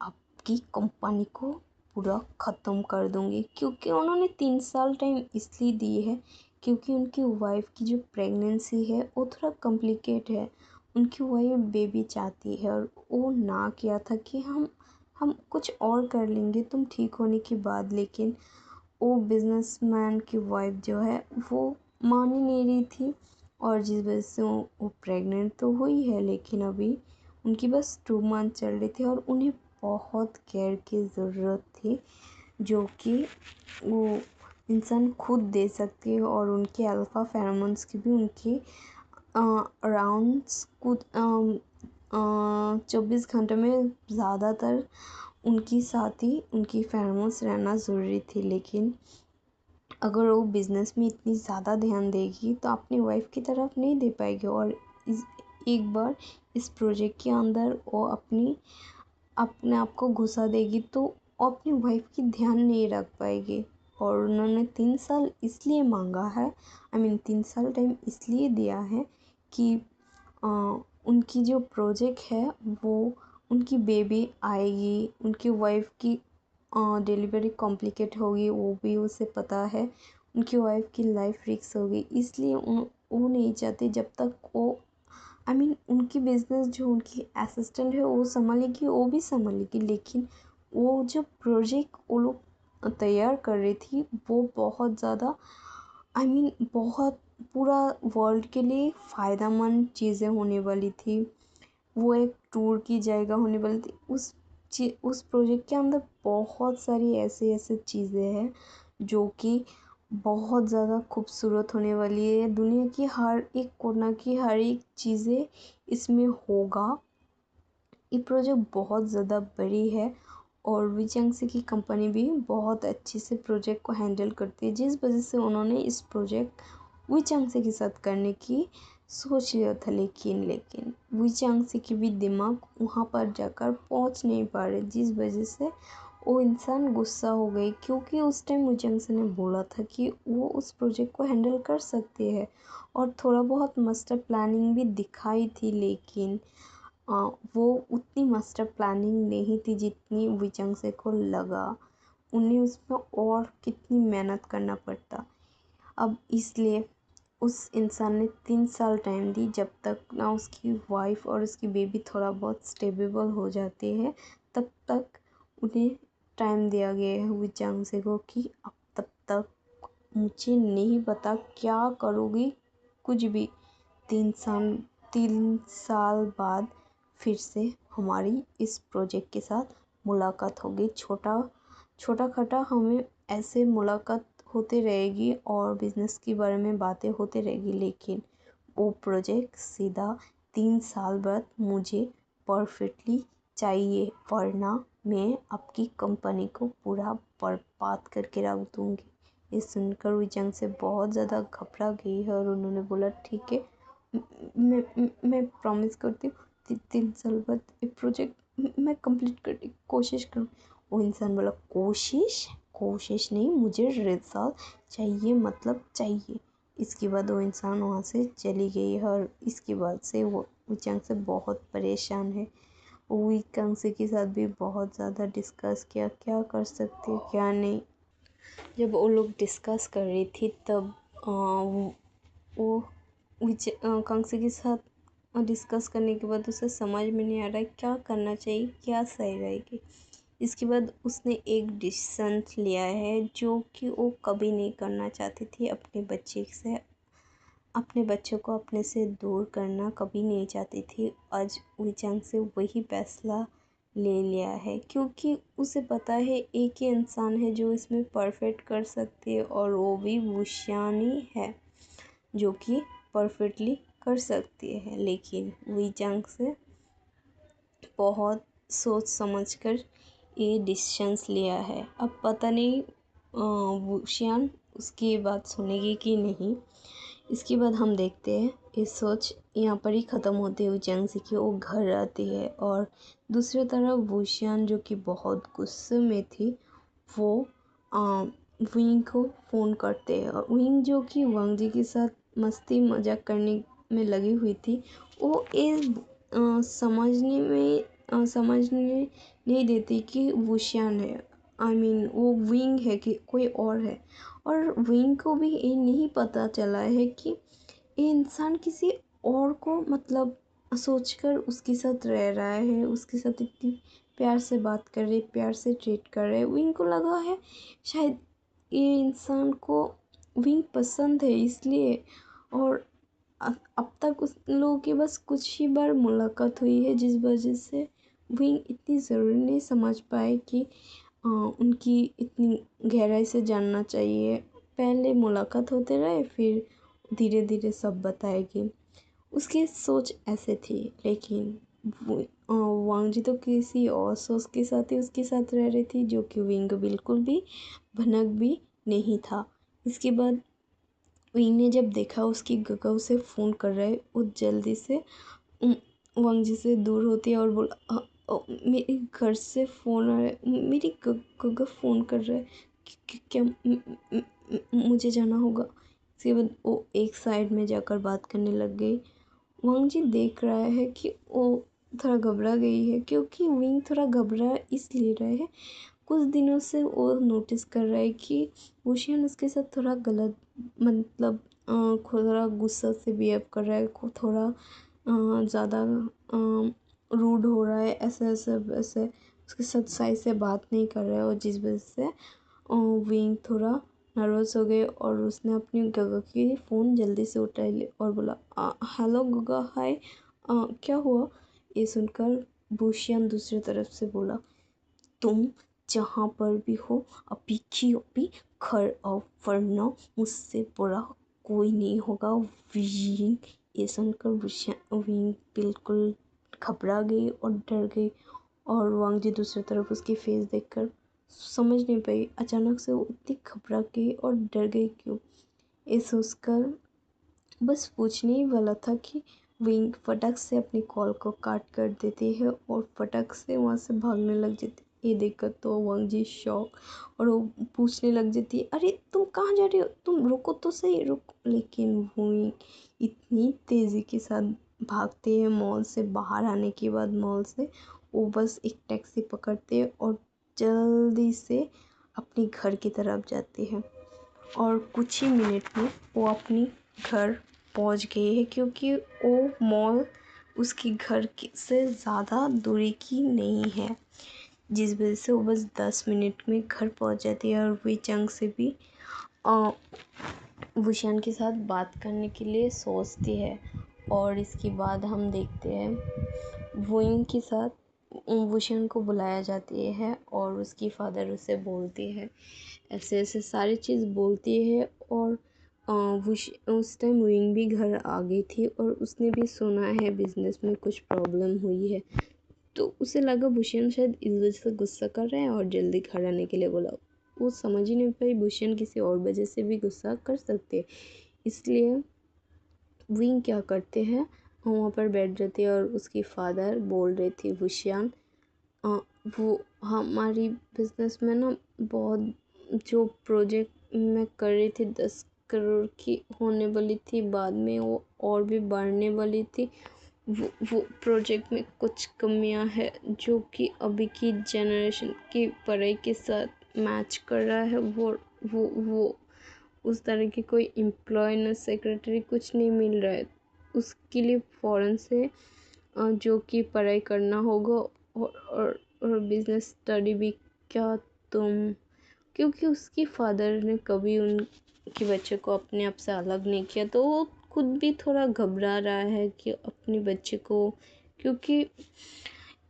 आपकी कंपनी को पूरा ख़त्म कर दूँगी। क्योंकि उन्होंने 3 साल टाइम इसलिए दी है क्योंकि उनकी वाइफ़ की जो प्रेगनेंसी है वो थोड़ा कॉम्प्लिकेट है। उनकी वाइफ़ बेबी चाहती है और वो ना किया था कि हम कुछ और कर लेंगे तुम ठीक होने के बाद। लेकिन वो बिजनेसमैन की वाइफ़ जो है वो मान ही नहीं रही थी और जिस वजह से वो प्रेग्नेंट तो हुई है, लेकिन अभी उनकी बस 2 मंथ चल रही थी और उन्हें बहुत केयर की ज़रूरत थी जो कि वो इंसान खुद दे सकती है। और उनके अल्फ़ा फेरोमोन्स की भी उनकी अराउंड कुछ 24 घंटे में ज़्यादातर उनकी साथ ही उनकी फेरोमोन्स रहना ज़रूरी थी। लेकिन अगर वो बिज़नेस में इतनी ज़्यादा ध्यान देगी तो अपनी वाइफ़ की तरफ नहीं दे पाएगी और एक बार इस प्रोजेक्ट के अंदर वो अपने आप को घुसा देगी तो वो अपनी वाइफ़ की ध्यान नहीं रख पाएगी। और उन्होंने 3 साल इसलिए मांगा है, 3 साल टाइम इसलिए दिया है कि उनकी जो प्रोजेक्ट है वो उनकी बेबी आएगी, उनकी वाइफ़ की डिलीवरी कॉम्प्लिकेट होगी वो भी उसे पता है, उनकी वाइफ़ की लाइफ रिस्क होगी। इसलिए वो नहीं चाहते जब तक वो उनकी बिज़नेस जो उनकी असिस्टेंट है वो संभालेगी, वो भी संभालेगी। लेकिन वो जो प्रोजेक्ट वो लोग तैयार कर रही थी वो बहुत ज़्यादा बहुत पूरा वर्ल्ड के लिए फ़ायदेमंद चीज़ें होने वाली थी। वो एक टूर की जगह होने वाली थी। उस प्रोजेक्ट के अंदर बहुत सारी ऐसे चीज़ें हैं जो कि बहुत ज़्यादा खूबसूरत होने वाली है। दुनिया की हर एक कोना की हर एक चीज़ें इसमें होगा। ये प्रोजेक्ट बहुत ज़्यादा बड़ी है और विचांगसी की कंपनी भी बहुत अच्छे से प्रोजेक्ट को हैंडल करती है, जिस वजह से उन्होंने इस प्रोजेक्ट विचांगसी के साथ करने की सोच लिया था। लेकिन विचांगसी की भी दिमाग वहाँ पर जाकर पहुँच नहीं पा रहे, जिस वजह से वो इंसान गुस्सा हो गई। क्योंकि उस टाइम विचांगसी ने बोला था कि वो उस प्रोजेक्ट को हैंडल कर सकती है और थोड़ा बहुत मास्टर प्लानिंग भी दिखाई थी। लेकिन वो उतनी मास्टर प्लानिंग नहीं थी जितनी विचांगसी को लगा। उन्हें उसमें और कितनी मेहनत करना पड़ता। अब इसलिए उस इंसान ने 3 साल टाइम दी, जब तक ना उसकी वाइफ़ और उसकी बेबी थोड़ा बहुत स्टेबल हो जाती है तब तक उन्हें टाइम दिया गया है विचांगसी को कि अब तब तक मुझे नहीं पता क्या करोगी, कुछ भी। 3 साल बाद फिर से हमारी इस प्रोजेक्ट के साथ मुलाकात होगी। छोटा खटा हमें ऐसे मुलाकात होती रहेगी और बिज़नेस के बारे में बातें होती रहेगी। लेकिन वो प्रोजेक्ट सीधा 3 साल बाद मुझे परफेक्टली चाहिए, वरना मैं आपकी कंपनी को पूरा बर्बाद करके रख दूँगी। ये सुनकर विचांगसी बहुत ज़्यादा घबरा गई है और उन्होंने बोला ठीक है, मैं प्रॉमिस करती हूँ 3 साल बाद ये प्रोजेक्ट मैं कंप्लीट करने की कोशिश करूँ। वो इंसान बोला कोशिश नहीं, मुझे रिजल्ट चाहिए, मतलब चाहिए। इसके बाद वो इंसान वहाँ से चली गई है और इसके बाद से वो विचांगसी बहुत परेशान है। वो विचांगसी के साथ भी बहुत ज़्यादा डिस्कस किया क्या कर सकती है क्या नहीं। जब वो लोग डिस्कस कर रही थी तब वो कांगसी के साथ डिस्कस करने के बाद उसे समझ में नहीं आ रहा है क्या करना चाहिए, क्या सही रहेगी। इसके बाद उसने एक डिसीजन लिया है जो कि वो कभी नहीं करना चाहती थी। अपने बच्चों को अपने से दूर करना कभी नहीं चाहती थी। आज विचांगसी वही फैसला ले लिया है क्योंकि उसे पता है एक ही इंसान है जो इसमें परफेक्ट कर सकती है और वो भी वुशियानी है जो कि परफेक्टली कर सकती है। लेकिन विचांगसी बहुत सोच समझकर ये डिसीजंस लिया है। अब पता नहीं वुशियान उसकी बात सुनेगी कि नहीं। इसके बाद हम देखते हैं ये सोच यहाँ पर ही ख़त्म होती है। विचांगसी की वो घर आती है और दूसरी तरफ वुशियान जो कि बहुत गुस्से में थी वो विंग को फ़ोन करते हैं और विंग जो कि वांग जी के साथ मस्ती मजाक करने में लगी हुई थी वो समझने नहीं देती कि वुशियान है। वो विंग है कि कोई और है। और विंग को भी ये नहीं पता चला है कि ये इंसान किसी और को मतलब सोचकर उसके साथ रह रहा है, उसके साथ इतनी प्यार से बात कर रहे, प्यार से ट्रीट कर रहे। विंग को लगा है शायद ये इंसान को विंग पसंद है इसलिए। और अब तक उस लोगों की बस कुछ ही बार मुलाकात हुई है, जिस वजह से विंग इतनी ज़रूरी नहीं समझ पाए कि उनकी इतनी गहराई से जानना चाहिए। पहले मुलाकात होते रहे, फिर धीरे धीरे सब बताएगी। उसकी सोच ऐसे थी, लेकिन वांगजी तो किसी और सोच के साथ ही उसके साथ रह रही थी, जो कि विंग बिल्कुल भी भनक भी नहीं था। इसके बाद विंग ने जब देखा उसकी गगा उसे फ़ोन कर रहा है, वो जल्दी से वांगजी से दूर होती है और बोला, मेरे घर से फ़ोन आ रहा है, मेरी गगा फ़ोन कर रहा है, क्या मुझे जाना होगा। इसके बाद वो एक साइड में जाकर बात करने लग गई। वांगजी देख रहा है कि वो थोड़ा घबरा गई है, क्योंकि विंग थोड़ा घबरा इसलिए रहे है, कुछ दिनों से वो नोटिस कर रहा है कि वुशियन उसके साथ थोड़ा गलत मतलब थोड़ा गुस्सा से बिहेव कर रहा है, थोड़ा ज़्यादा रूड हो रहा है, ऐसे ऐसे वैसे उसके साथ सही से बात नहीं कर रहा है। और जिस वजह से विंग थोड़ा नर्वस हो गए और उसने अपनी गगा की फ़ोन जल्दी से उठा ली और बोला, हेलो गगा, हाय, क्या हुआ। ये सुनकर बुशियन दूसरी तरफ से बोला, तुम जहाँ पर भी हो अभी की अभी घर आओ, वरना मुझसे बुरा कोई नहीं होगा। विंग। ये सुनकर विंग बिल्कुल घबरा गई और डर गई। और वांगजी दूसरी तरफ उसकी फेस देखकर समझ नहीं पाई अचानक से वो इतनी घबरा गई और डर गई क्यों। ये सोचकर बस पूछने ही वाला था कि विंग फटक से अपनी कॉल को काट कर देती है और फटक से वहाँ से भागने लग जाती है। ये देखकर तो वांगजी शॉक, और वो पूछने लग जाती है, अरे तुम कहाँ जा रही हो, तुम रुको तो सही, रुको। लेकिन विंग इतनी तेज़ी के साथ भागते हैं मॉल से। बाहर आने के बाद मॉल से वो बस एक टैक्सी पकड़ते हैं और जल्दी से अपने घर की तरफ जाते हैं। और कुछ ही मिनट में वो अपनी घर पहुंच गई है, क्योंकि वो मॉल उसके घर से ज़्यादा दूरी की नहीं है, जिस वजह से वो बस 10 मिनट में घर पहुंच जाती है। और वे चंग से भी वुशियन के साथ बात करने के लिए सोचती है। और इसके बाद हम देखते हैं वुइंग के साथ वुशियन को बुलाया जाती है और उसकी फादर उसे बोलती है, ऐसे ऐसे सारी चीज़ बोलती है। और उस टाइम विंग भी घर आ गई थी और उसने भी सुना है बिजनेस में कुछ प्रॉब्लम हुई है। तो उसे लगा भूषण शायद इस वजह से गुस्सा कर रहे हैं और जल्दी घर आने के लिए बोला। वो समझ ही नहीं पाई भूषण किसी और वजह से भी गुस्सा कर सकते, इसलिए विंग क्या करते हैं, वहाँ पर बैठ जाती है और उसकी फादर बोल रही थी, भूषण वो हमारी बिजनेस में ना बहुत जो प्रोजेक्ट मैं कर रही थी 10 करोड़ की होने वाली थी, बाद में वो और भी बढ़ने वाली थी। वो प्रोजेक्ट में कुछ कमियां है जो कि अभी की जनरेशन की पढ़ाई के साथ मैच कर रहा है। वो उस तरह की कोई एम्प्लॉय न सेक्रेटरी कुछ नहीं मिल रहा है, उसके लिए फ़ौरन से जो कि पढ़ाई करना होगा। और बिजनेस स्टडी भी क्या तुम, क्योंकि उसकी फादर ने कभी उनके बच्चे को अपने आप से अलग नहीं किया, तो वो खुद भी थोड़ा घबरा रहा है कि अपने बच्चे को, क्योंकि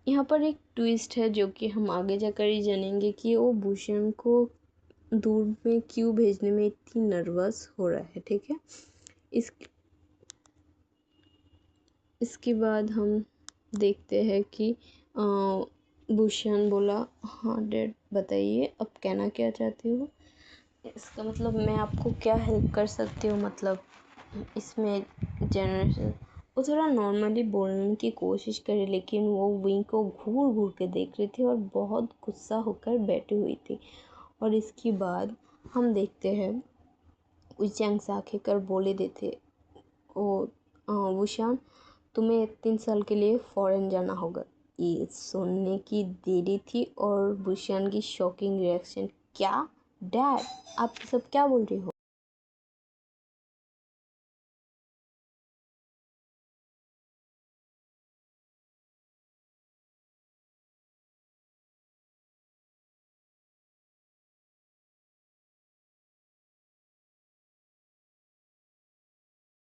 यहाँ पर एक ट्विस्ट है जो कि हम आगे जाकर ही जानेंगे कि वो भूषण को दूर में क्यों भेजने में इतनी नर्वस हो रहा है। ठीक है, इसके बाद हम देखते हैं कि भूषण बोला, हाँ डैड बताइए, अब कहना क्या चाहते हो। इसका मतलब मैं आपको क्या हेल्प कर सकती हूँ, मतलब इसमें जनरेशन। वो थोड़ा नॉर्मली बोलने की कोशिश करे, लेकिन वो विंग को घूर घूर के देख रही थी और बहुत गुस्सा होकर बैठी हुई थी। और इसके बाद हम देखते हैं उचैंग से आके कर बोले देते, ओ वुशान, तुम्हें 3 साल के लिए फ़ॉरेन जाना होगा। ये सुनने की देरी थी। और बुशियान की शॉकिंग रिएक्शन, क्या डैड आप सब क्या बोल रही हो?